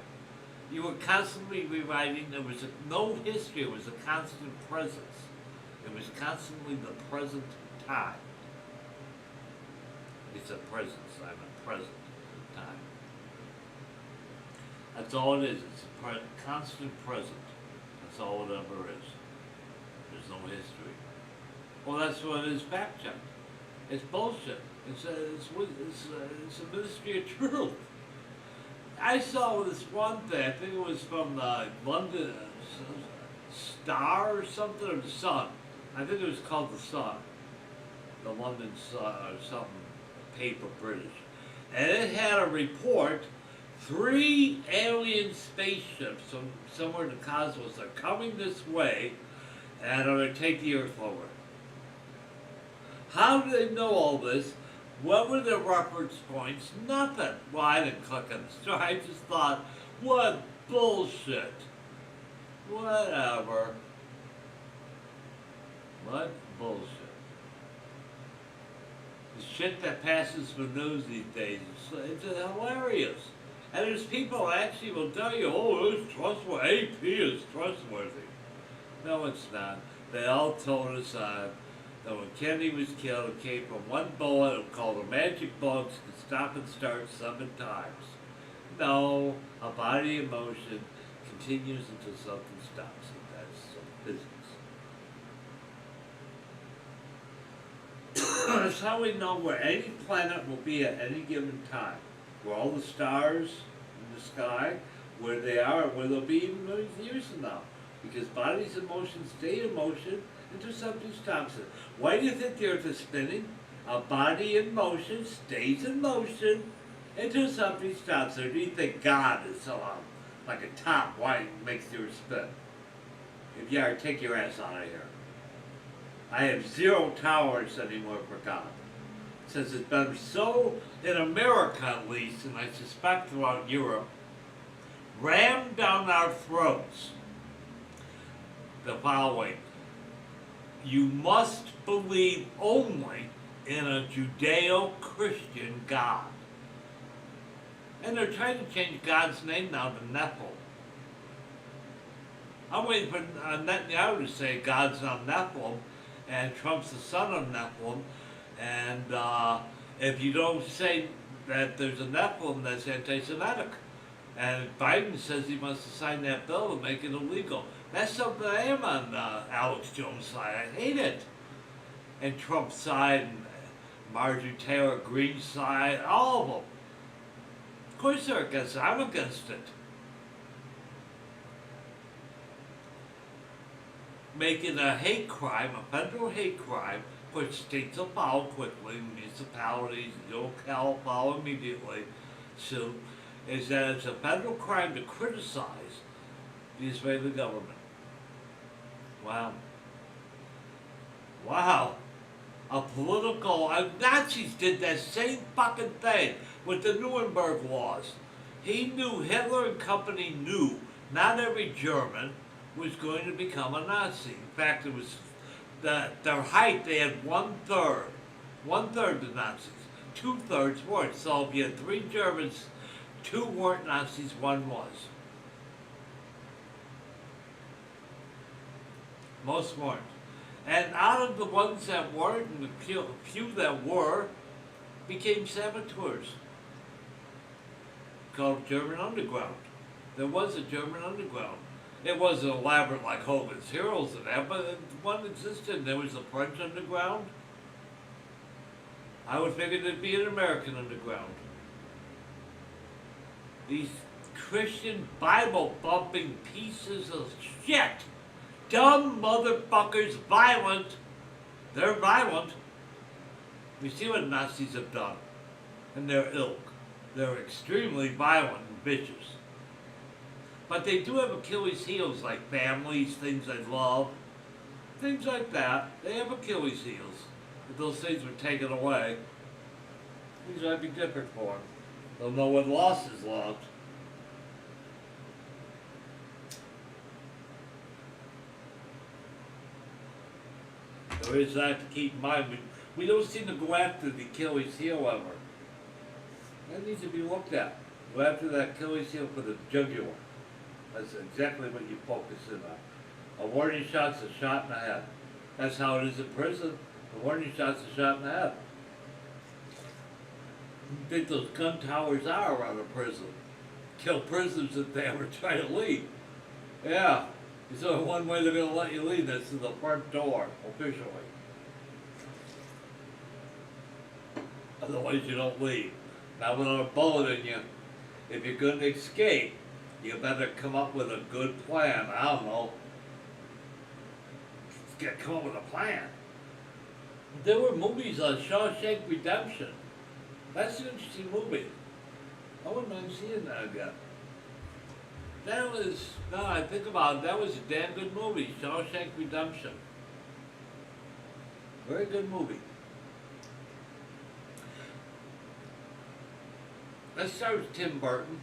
You were constantly rewriting. There was no history. It was a constant presence. It was constantly the present time. It's a presence. I'm a present time. That's all it is. It's a constant present. That's all it ever is. There's no history. Well, that's what it is. Fact check. It's bullshit. It's a Ministry of Truth. I saw this one thing, I think it was from the London Star or something, or the Sun. I think it was called the Sun. The London Sun or something, paper, British. And it had a report, 3 alien spaceships from somewhere in the cosmos are coming this way and are going to take the Earth over. How do they know all this? What were the reference points? Nothing. Well, I didn't click on the story. I just thought, what bullshit. Whatever. What bullshit. The shit that passes for news these days, it's hilarious. And there's people that actually will tell you, oh, it's trustworthy, AP is trustworthy. No, it's not. They all told us that when Kennedy was killed, it came from one bullet called a magic bullet that could stop and start 7 times. No, a body in motion continues until something stops it. That's physics. That's how we know where any planet will be at any given time. Where all the stars in the sky, where they are, where they'll be even millions of years from now. Because bodies in motion stay in motion until something stops it. Why do you think the Earth is spinning? A body in motion stays in motion until something stops it. Or do you think God is so like a top? Why it makes the Earth spin? If you are, take your ass out of here. I have zero tolerance anymore for God. Since it's been so, in America at least, and I suspect throughout Europe, rammed down our throats the following. You must believe only in a Judeo-Christian God. And they're trying to change God's name now to Nephil. I'm waiting for Netanyahu to say God's not Nephilim, and Trump's the son of Nephilim, and if you don't say that there's a Nephilim, that's anti-Semitic. And Biden says he wants to sign that bill to make it illegal. That's something I am on Alex Jones' side. I hate it. And Trump's side, and Marjorie Taylor Greene's side, all of them. Of course they're against it. I'm against it. Making a hate crime, a federal hate crime, which states will follow quickly, municipalities, locale follow immediately, so is that it's a federal crime to criticize the Israeli government. Wow. Wow. A political, Nazis did that same fucking thing with the Nuremberg laws. He knew, Hitler and company knew, not every German was going to become a Nazi. In fact, it was their height, they had 1/3. 1/3 the Nazis. 2/3 weren't. So if you had 3 Germans, 2 weren't Nazis, 1 was. Most weren't. And out of the ones that weren't, and the few that were, became saboteurs. Called German Underground. There was a German Underground. It wasn't elaborate like Hogan's Heroes and that, but one existed. There was the French Underground. I would figure there'd be an American Underground. These Christian Bible-bumping pieces of shit. Dumb motherfuckers, violent. They're violent. We see what Nazis have done. And their ilk. They're extremely violent and vicious. But they do have Achilles heels, like families, things they love. Things like that. They have Achilles heels. If those things were taken away, things might be different for them. They'll know what loss is loved. There is that to keep in mind. We don't seem to go after the Achilles heel ever. That needs to be looked at. Go after that Achilles heel for the jugular. That's exactly what you focus in on. A warning shot's a shot in the head. That's how it is in prison. A warning shot's a shot in the head. You think those gun towers are around a prison? Kill prisoners if they ever try to leave. Yeah. There's only one way they're going to let you leave. That's through the front door, officially. Otherwise you don't leave. Now without a bullet in you, if you're going to escape, you better come up with a good plan. I don't know. Come up with a plan. There were movies on Shawshank Redemption. That's an interesting movie. I wouldn't mind seeing that again. That was, now I think about it, that was a damn good movie, Shawshank Redemption. Very good movie. Let's start with Tim Burton.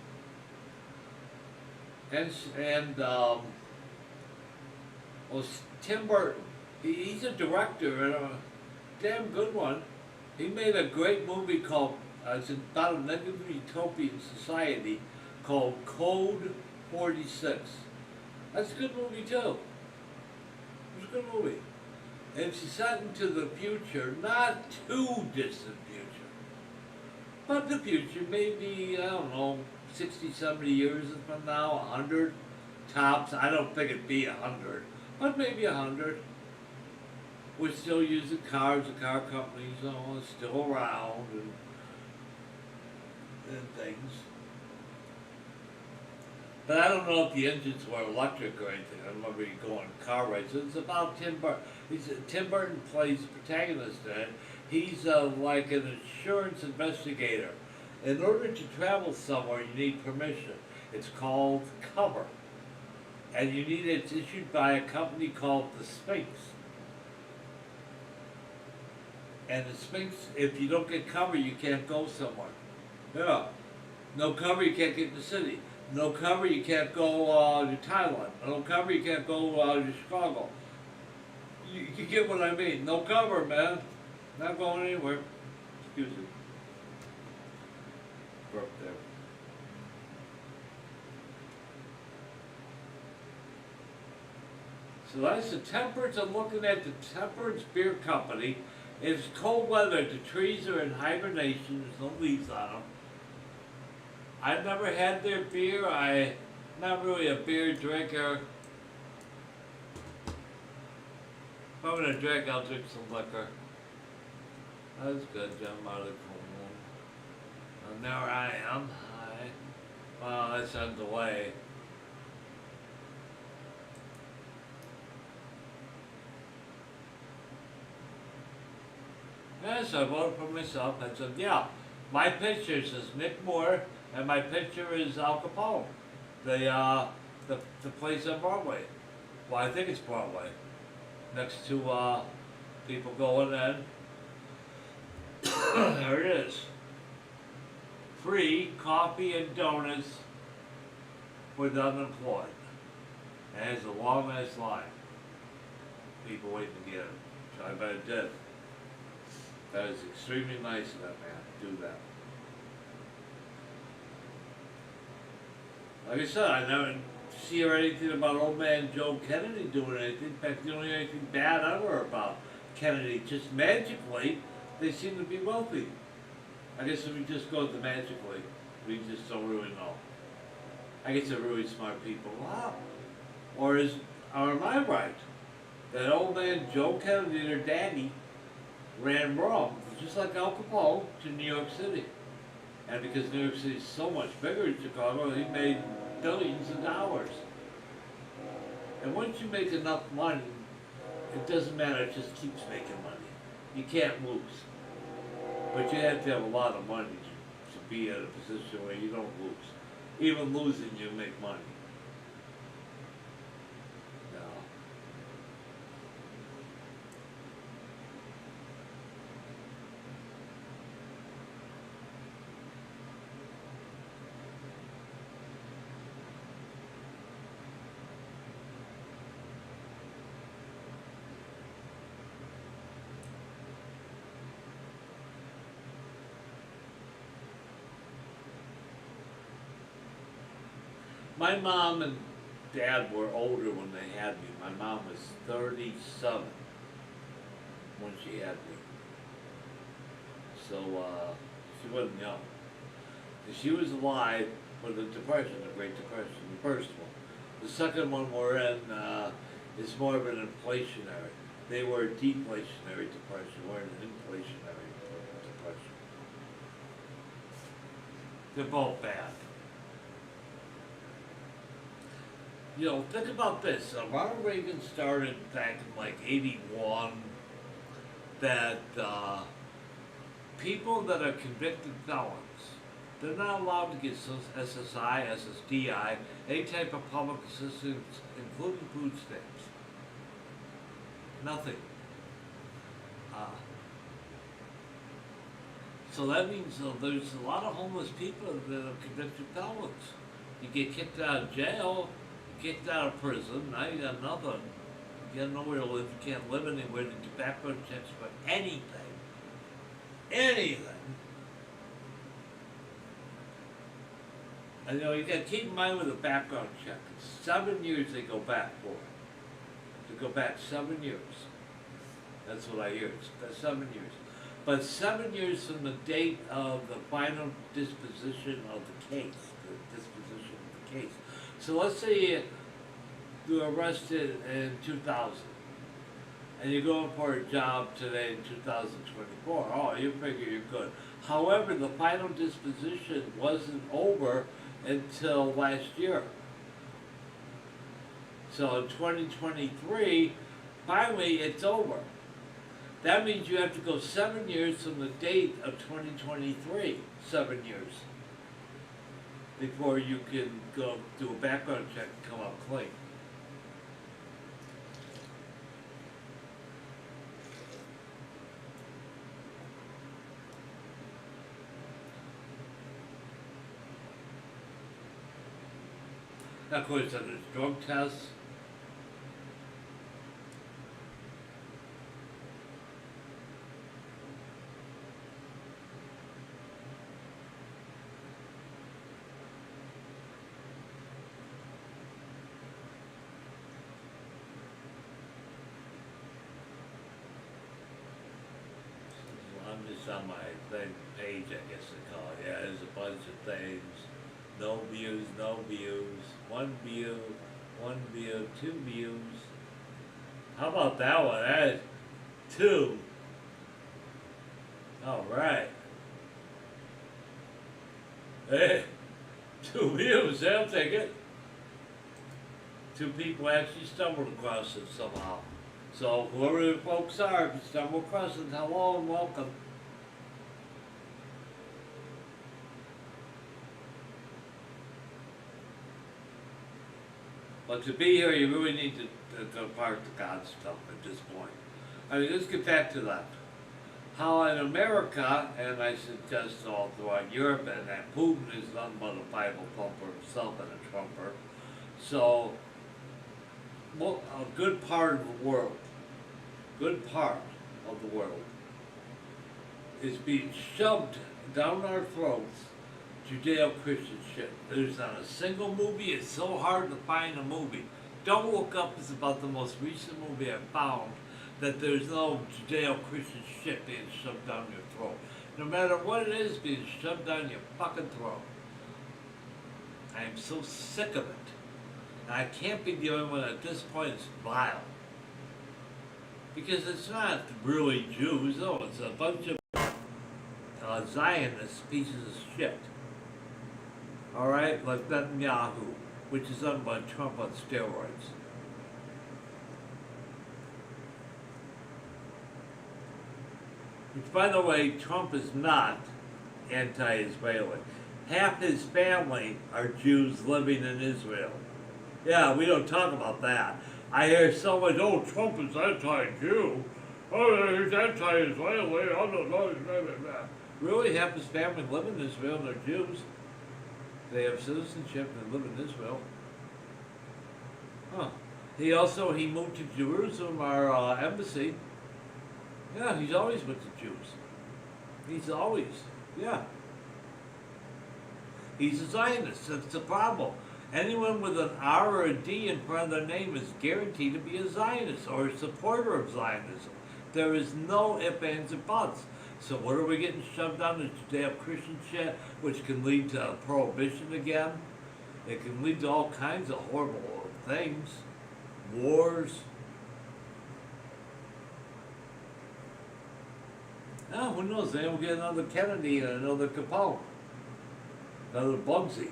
And Tim Burton, He's a director and a damn good one. He made a great movie called, it's about a negative utopian society called Code 46. That's a good movie too. It's a good movie. And it's set into the future, not too distant future. But the future, maybe, I don't know, 60, 70 years from now, 100 tops. I don't think it'd be 100, but maybe 100. We're still using cars, the car companies are still around and things. But I don't know if the engines were electric or anything. I remember you go on car rides. It's about Tim Burton. Tim Burton plays the protagonist in it. He's like an insurance investigator. In order to travel somewhere, you need permission. It's called cover. And you need it's issued by a company called the Sphinx. And the Sphinx, if you don't get cover, you can't go somewhere. Yeah. No cover, you can't get in the city. No cover, you can't go to Thailand. No cover, you can't go to Chicago. You get what I mean. No cover, man. Not going anywhere. Excuse me. Burp there. So that's the Temperance. I'm looking at the Temperance Beer Company. It's cold weather. The trees are in hibernation. There's no leaves on them. I've never had their beer. I'm not really a beer drinker. If I'm gonna drink, I'll drink some liquor. That's good, John Marley Coleman. And there I am. Hi. Well, that's on the way. Yes, I voted for myself. I said, yeah, my picture says Nick Moore, and my picture is Al Capone, the place on Broadway. Well, I think it's Broadway, next to people going in. There it is. Free coffee and donuts for the unemployed. And it's a long ass line. People waiting to get it. So I bet it did. That is extremely nice of that man to do that. Like I said, I never see or anything about old man Joe Kennedy doing anything. In fact, you don't hear anything bad ever about Kennedy. Just magically, they seem to be wealthy. I guess if we just go to magically, we just don't really know. I guess they're really smart people. Wow. Or am I right? That old man Joe Kennedy, their daddy, ran rum, just like Al Capone, to New York City. And because New York City is so much bigger than Chicago, he made billions of dollars. And once you make enough money, it doesn't matter, it just keeps making money. You can't lose. But you have to have a lot of money to be in a position where you don't lose. Even losing, you make money. My mom and dad were older when they had me. My mom was 37 when she had me. So she wasn't young. She was alive for the Depression, the Great Depression, the first one. The second one we're in is more of an inflationary. They were a deflationary depression, we're in an inflationary depression. They're both bad. You know, think about this. Ronald Reagan started back in like 81 that people that are convicted felons, they're not allowed to get SSI, SSDI, any type of public assistance, including food stamps. Nothing. So that means there's a lot of homeless people that are convicted felons. You get kicked out of jail, kicked out of prison, now you got nothing. You got nowhere to live, you can't live anywhere, to do background checks for anything. Anything. And you know, you gotta keep in mind with a background check, it's 7 years they go back for. They go back 7 years. That's what I hear, it's 7 years. But 7 years from the date of the final disposition of the case, the disposition of the case. So let's say you're arrested in 2000, and you're going for a job today in 2024. Oh, you figure you're good. However, the final disposition wasn't over until last year. So in 2023, finally it's over. That means you have to go 7 years from the date of 2023, 7 years, before you can go do a background check and come out clean. Now, of course, there's drug tests. I'm just on my page, I guess they call it. Yeah, there's a bunch of things. No views, no views. 1 view, 1 view, 2 views. How about that one? That is 2. All right. Hey, 2 views, I'll take it. 2 people actually stumbled across it somehow. So whoever the folks are, if you stumble across it, hello and welcome. But to be here, you really need to part the God stuff at this point. I mean, let's get back to that. How in America, and I suggest all throughout Europe, and that Putin is nothing but a Bible thumper himself and a Trumper. So, a good part of the world, is being shoved down our throats Judeo-Christian shit. There's not a single movie. It's so hard to find a movie. Don't Look Up is about the most recent movie I found that there's no Judeo-Christian shit being shoved down your throat. No matter what it is being shoved down your fucking throat. I am so sick of it. And I can't be dealing with it at this point. It's vile. Because it's not really Jews. No, it's a bunch of Zionist pieces of shit. Alright, like Netanyahu, which is done by Trump on steroids. Which, by the way, Trump is not anti-Israeli. Half his family are Jews living in Israel. Yeah, we don't talk about that. I hear so much, oh, Trump is anti-Jew. Oh, he's anti-Israeli. I don't know. Really, half his family live in Israel and they're Jews. They have citizenship and live in Israel. Huh. He moved to Jerusalem, our embassy. Yeah, he's always with the Jews. He's always, yeah. He's a Zionist, that's the problem. Anyone with an R or a D in front of their name is guaranteed to be a Zionist or a supporter of Zionism. There is no ifs, ands, or buts. So what are we getting shoved down the Judeo-Christian shit, which can lead to prohibition again? It can lead to all kinds of horrible things. Wars. Oh, who knows? They will get another Kennedy and another Capone. Another Bugsy.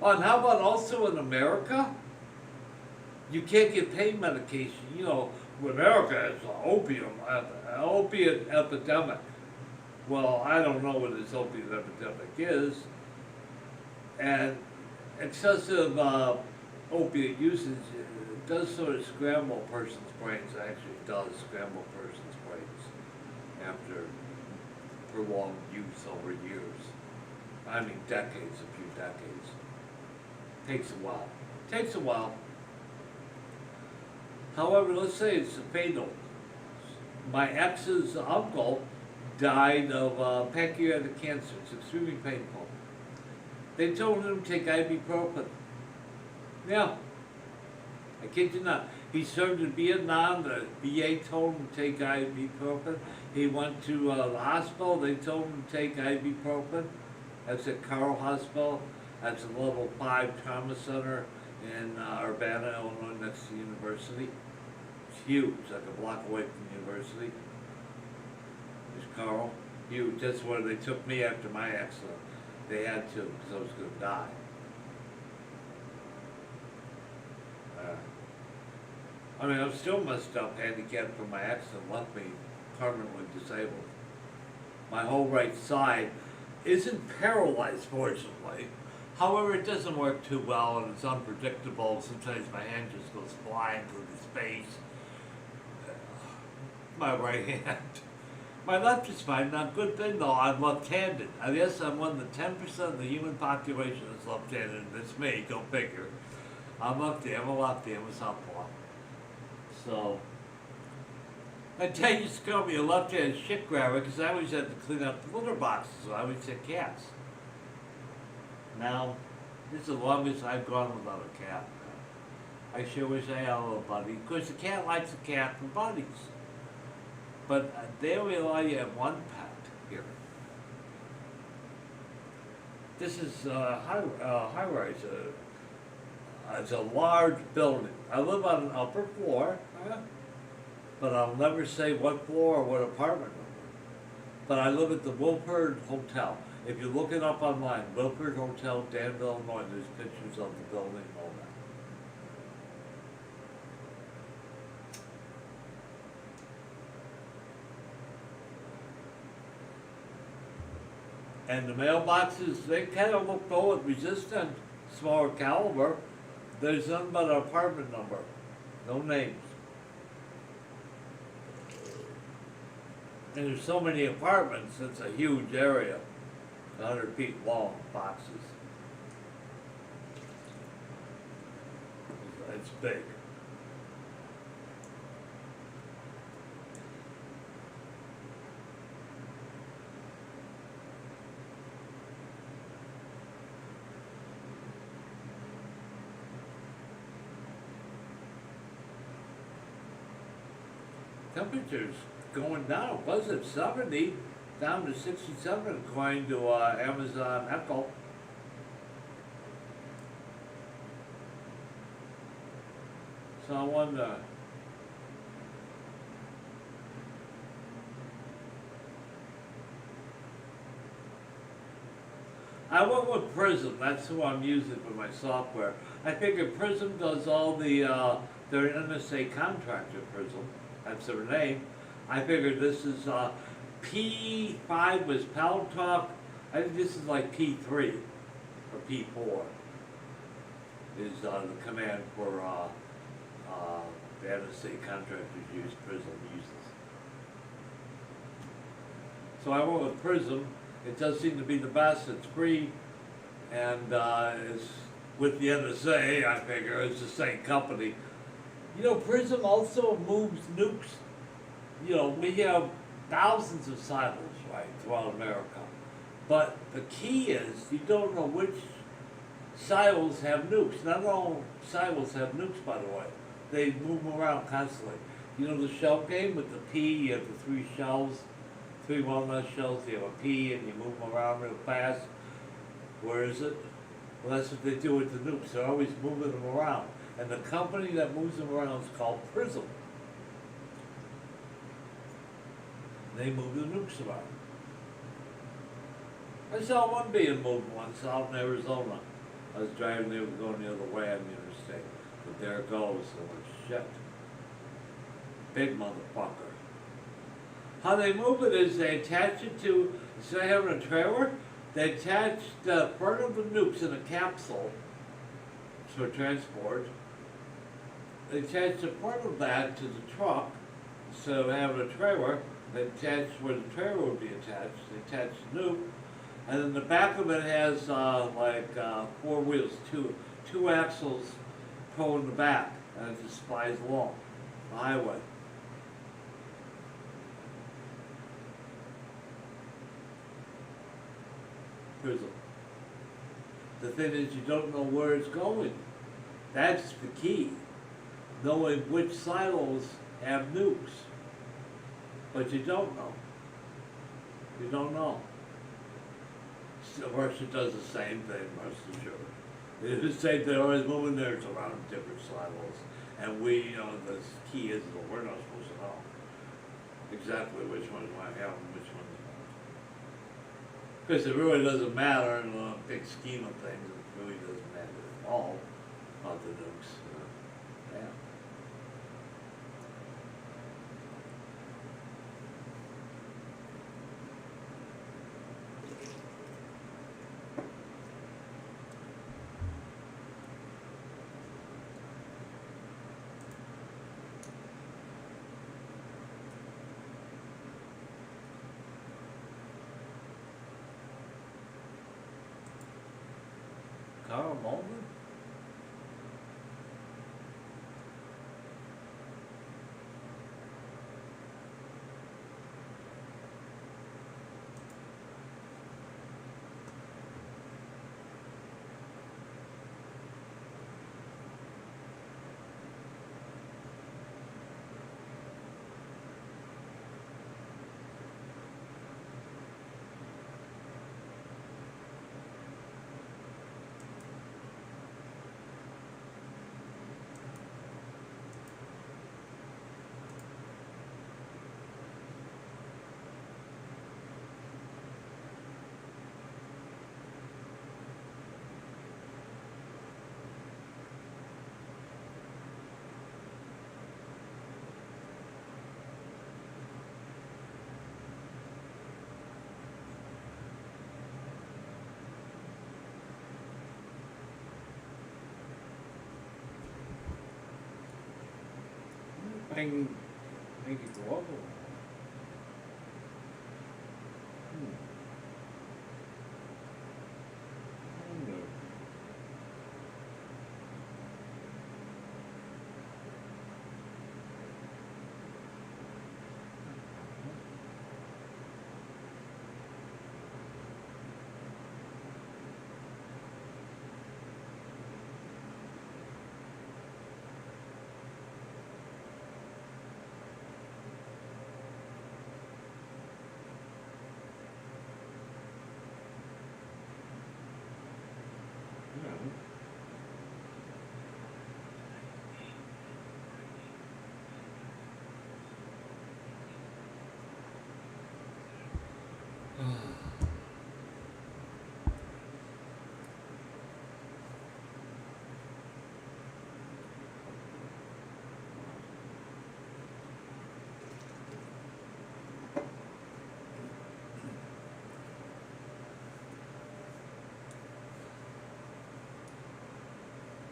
Oh, and how about also in America? You can't get pain medication. You know, America is an opiate epidemic. Well, I don't know what this opiate epidemic is. And excessive opiate usage does sort of scramble a person's brains. It actually does scramble a person's brains after prolonged use over years. I mean decades, a few decades. Takes a while. However, let's say it's fatal. My ex's uncle died of pancreatic cancer. It's extremely painful. They told him to take ibuprofen. Yeah, I kid you not. He served in Vietnam. The VA told him to take ibuprofen. He went to the hospital. They told him to take ibuprofen. That's at Carle Hospital. That's a level 5 trauma center in Urbana, Illinois, next to the university. It's huge, like a block away from the university. It's Carle. Huge. That's where they took me after my accident. They had to, because I was going to die. I mean, I'm still messed up, handicapped from my accident, left me permanently disabled. My whole right side isn't paralyzed, fortunately. However, it doesn't work too well, and it's unpredictable. Sometimes my hand just goes flying through the space. My right hand. My left is fine. Now, good thing though, I'm left-handed. I guess I'm one of the 10% of the human population that's left-handed, and it's me, go figure. I'm lefty, I'm a lefty, I'm a southpaw. So, I tell you, used to call me a left-handed shit grabber because I always had to clean up the litter boxes, so I always had cats. Now, this is the longest I've gone without a cat. I sure wish I had a little buddy. Of course, the cat likes the cat for buddies. But they only allow you to have one pet here. This is high rise. It's a large building. I live on an upper floor, but I'll never say what floor or what apartment number. But I live at the Wilford Hotel. If you look it up online, Wilford Hotel, Danville, Illinois, there's pictures of the building and all that. And the mailboxes, they kind of look bullet resistant, smaller caliber. There's nothing but an apartment number, no names. And there's so many apartments, it's a huge area, 100 feet long boxes. It's big. Temperatures going down. It was at 70, down to 67 according to Amazon Echo. So I wonder. I went with Prism. That's who I'm using for my software. I figure Prism does all the, they're an NSA contractor, Prism. That's their name. I figured this is P5 was Paltalk. I think this is like P3 or P4 is the command for the NSA contractors use, Prism uses. So I went with Prism. It does seem to be the best. It's free, and it's with the NSA. I figure it's the same company. You know, Prism also moves nukes. You know, we have thousands of silos, right, throughout America. But the key is you don't know which silos have nukes. Not all silos have nukes, by the way. They move them around constantly. You know the shell game with the P, you have the 3 shells, 3 walnut shells, you have a P, and you move them around real fast. Where is it? Well, that's what they do with the nukes. They're always moving them around. And the company that moves them around is called Prism. They move the nukes around. I saw one being moved once out in Arizona. I was driving there, going the other way on the interstate. But there it goes, oh shit. Big motherfucker. How they move it is they attach it to, instead of having a trailer, they attach the front of the nukes in a capsule for transport. They attach the front of that to the truck, instead of having a trailer. They attach where the trailer would be attached. They attach the nuke, and then the back of it has 4 wheels, two axles pulling the back, and it just flies along. the highway. Because the thing is, you don't know where it's going. That's the key. Knowing which silos have nukes. But you don't know. You don't know. So Russia does the same thing, rest assured. They do the same thing, always moving theirs around different silos. And we, you know, the key is that we're not supposed to know exactly which ones might have and which ones don't. Because it really doesn't matter in the big scheme of things, it really doesn't matter at all about the nukes. Yeah. Carl Malden? Make it global. I wonder.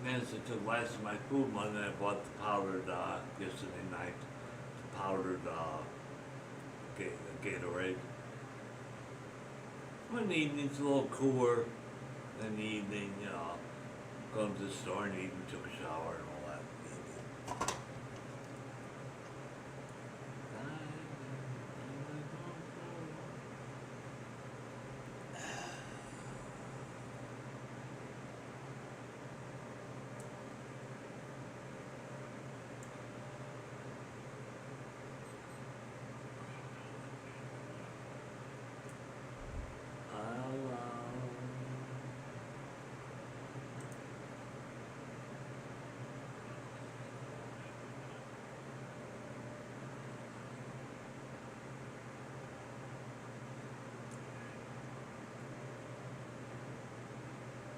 Managed to took last of my food money and I bought the powdered, yesterday night, the powdered, Gatorade. When the evening's a little cooler, in the evening, you know, go to the store and eat and took a shower and all that.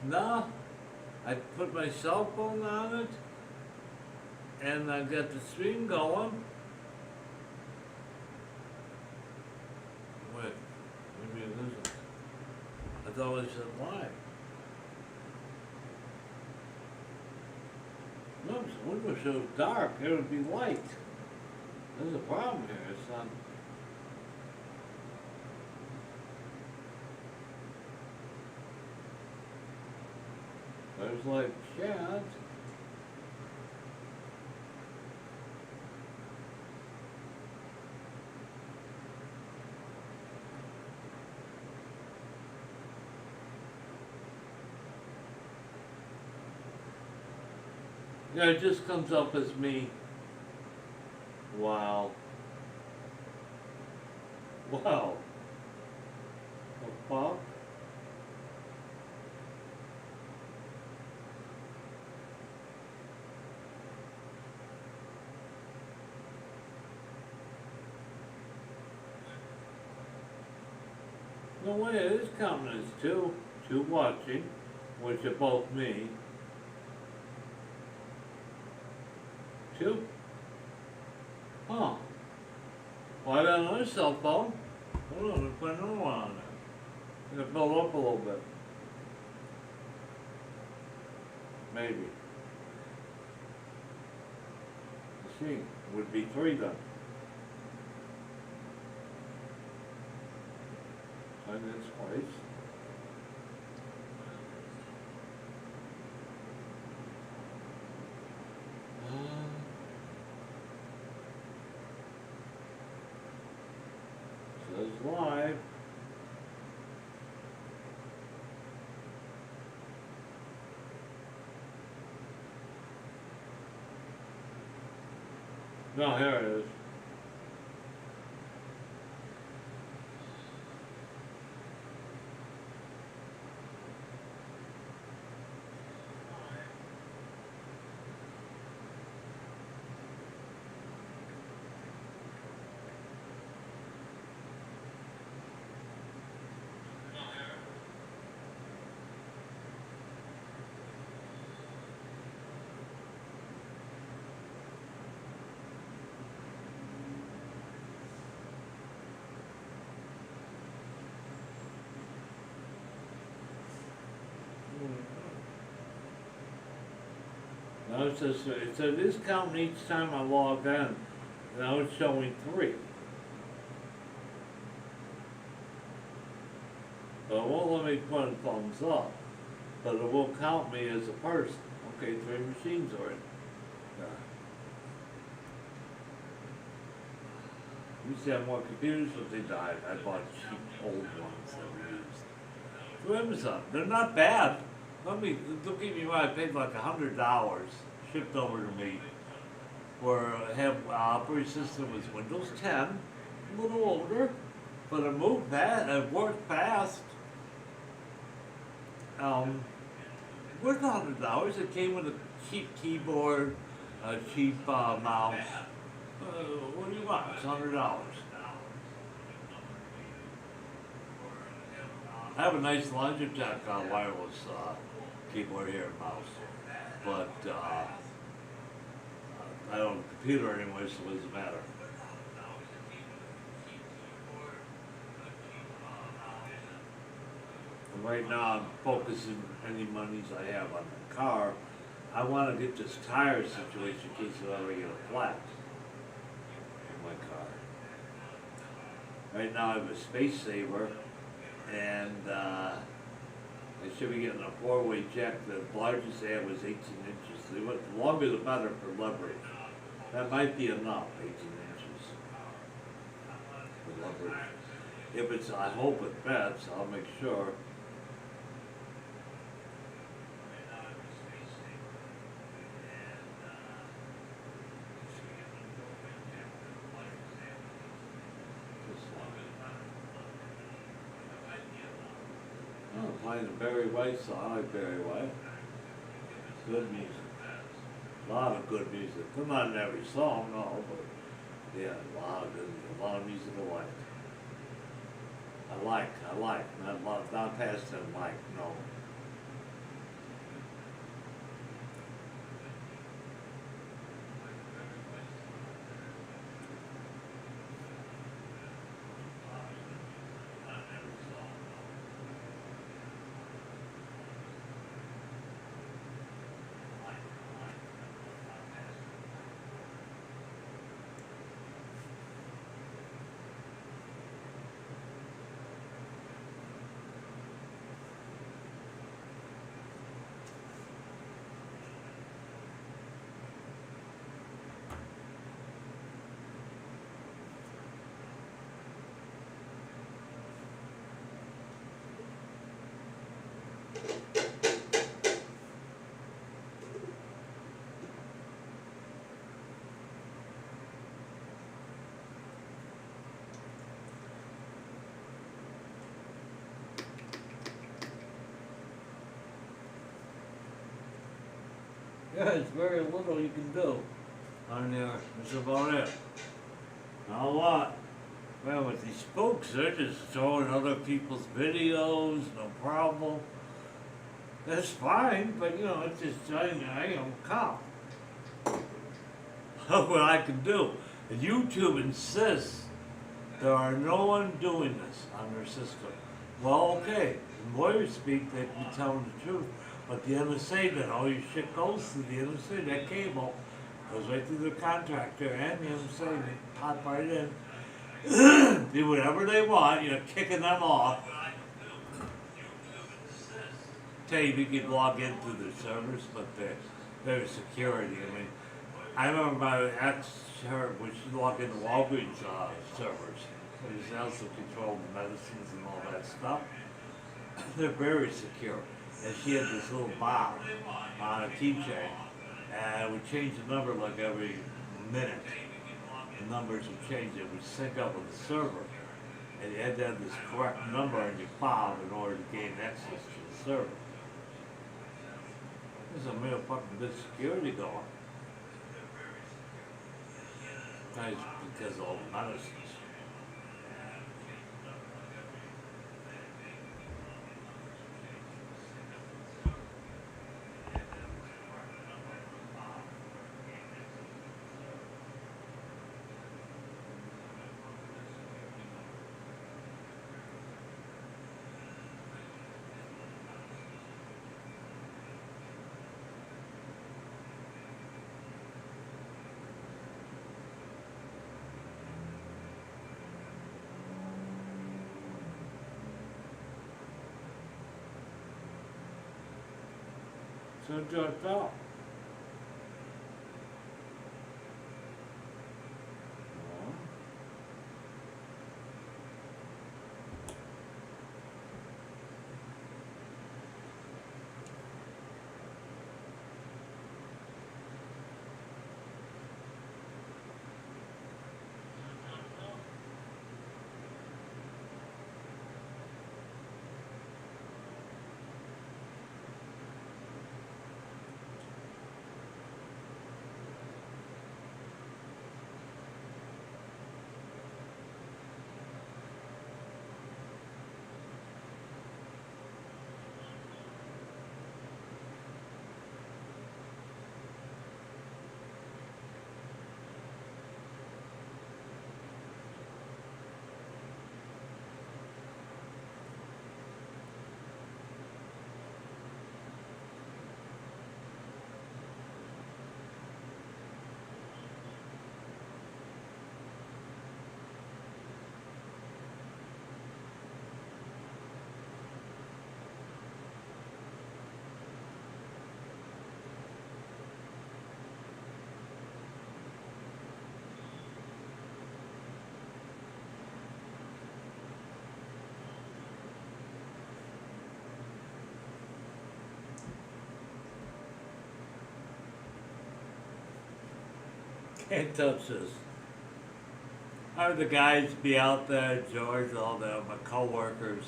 No, I put my cell phone on it, and I got the stream going. Wait, maybe it isn't. I thought it said live. No, the window shows dark, it would be light. There's a problem here, it's not. There's like chat. Yeah, it just comes up as me. Wow. Wow. The fuck? No way, it is counting as two. Two watching, which are both me. Two? Huh. Well, I got another cell phone. Hold on, let's put another one on there. It'll build up a little bit. Maybe. Let's see. Would be three then. And it's twice. Says live. No, here it is. Now it says this counting each time I log in. Now it's showing three. But it won't let me put a thumbs up. But it will count me as a person. Okay, three machines already. Yeah. Used to have more computers, but they died. I bought cheap old ones that we used. Through Amazon. They're not bad. Don't get me wrong, I paid like $100 shipped over to me for operating system was Windows 10, a little older, but it moved fast, it worked fast. Worth $100. It came with a cheap keyboard, a cheap mouse. What do you want? It's $100. I have a nice Logitech wireless keyboard here and mouse, but I don't have a computer anyway, so it doesn't matter. And right now I'm focusing any monies I have on the car. I want to get this tire situation in case I ever get a flat in my car. Right now I have a Space Saver, and I should be getting a four-way jack. The largest I had was 18 inches. The longer the better for leverage. That might be enough, 18 inches for leverage. If it's, I hope it fits, I'll make sure. Oh, playing the Barry White song. I like Barry White. Good music. A lot of good music. Well, not in every song, no, but yeah, a lot of good music. A lot of music I like. Not past them, like, no. Yeah, it's very little you can do on there. That's about it. Not a lot. Well, with these spooks, they're just throwing other people's videos, no problem. That's fine, but you know, it's just, I am a cop. What I can do. And YouTube insists there are no one doing this on their system. Well, okay, in lawyers speak, they can be telling the truth, but the NSA, then all your shit goes through the NSA, that cable goes right through the contractor and the NSA, they pop right in, do whatever they want, you're kicking them off. Tell you you can log in through the servers, but they're security. I mean, I remember my ex, her, when she logged into Walgreens servers, they also control the medicines and all that stuff. They're very secure. And she had this little bob on a keychain, and it would change the number like every minute. The numbers would change, it would sync up with the server. And you had to have this correct number on your fob in order to gain access to the server. There's a real fucking good security going. Nice because of all the medicines. So just up. Can't touch this. I would the guys be out there, George, all them, my coworkers,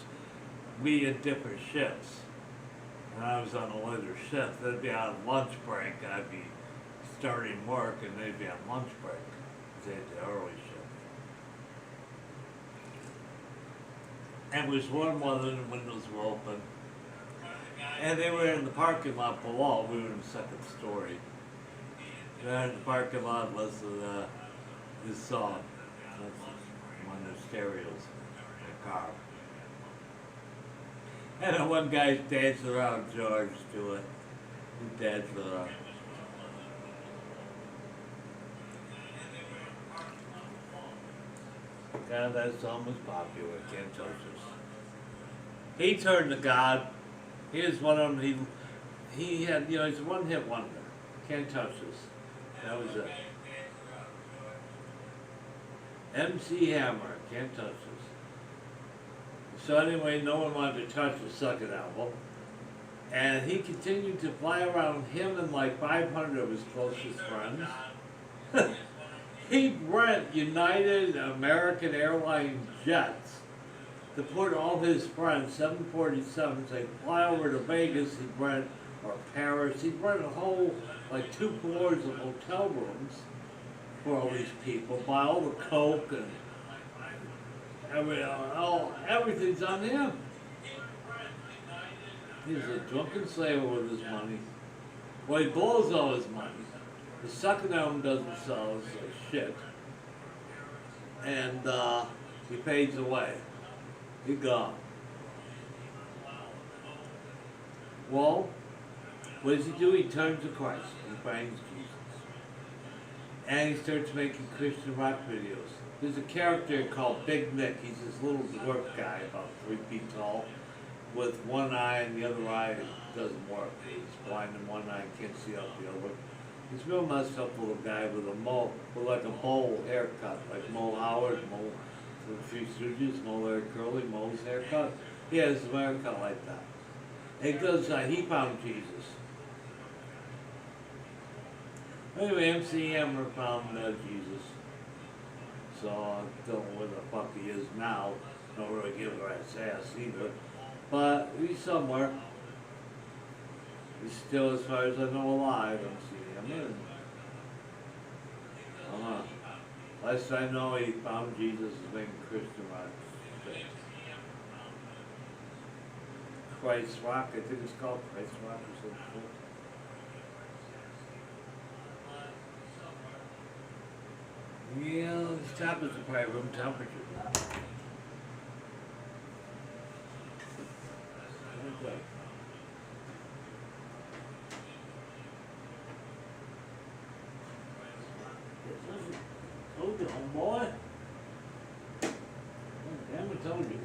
we had different shifts. And I was on a later shift. They'd be on lunch break, I'd be starting work, and they'd be on lunch break. They had the early shift. And it was warm weather, the windows were open. And they were in the parking lot below, we were in the second story. They're in the parking lot listening to this song. That's one of the stereos in the car. And then one guy's dancing around George to it. He danced around. God, that song was popular. Can't touch this. He turned to God. He was one of them. He had, you know, he's a one-hit wonder. Can't touch this. That was it. MC Hammer. Can't touch this. So anyway, no one wanted to touch the second album. And he continued to fly around, him and like 500 of his closest friends. He rent United American Airlines jets to put all his friends, 747s, they'd fly over to Vegas, he'd rent or Paris. He'd rent a whole, like 2 floors of hotel rooms for all these people, buy all the coke and everything's on him. He's a drunken sailor with his money. Well, he blows all his money. The second album doesn't sell, it's like shit. And he fades away. He gone. Well, what does he do? He turns to Christ. He finds Jesus. And he starts making Christian rock videos. There's a character called Big Nick. He's this little dwarf guy, about 3 feet tall, with one eye and the other eye doesn't work. He's blind in one eye and can't see out the other. He's a real messed up little guy with a mole, with like a mole haircut, like Mo Howard, Mo from the Three Stooges, Mo Larry Curly, Mo's haircut. He has a haircut like that. And he goes, he found Jesus. Anyway, MC Hammer found Jesus. So I don't know where the fuck he is now. Don't really give a rat's ass either. But he's somewhere. He's still, as far as I know, alive. MC Hammer. Last I know, he found Jesus as being Christian rock. Christ Rock, I think it's called Christ Rock or something. Yeah, these tablets are probably room temperature. Okay. Told you, homeboy. Damn, I told you.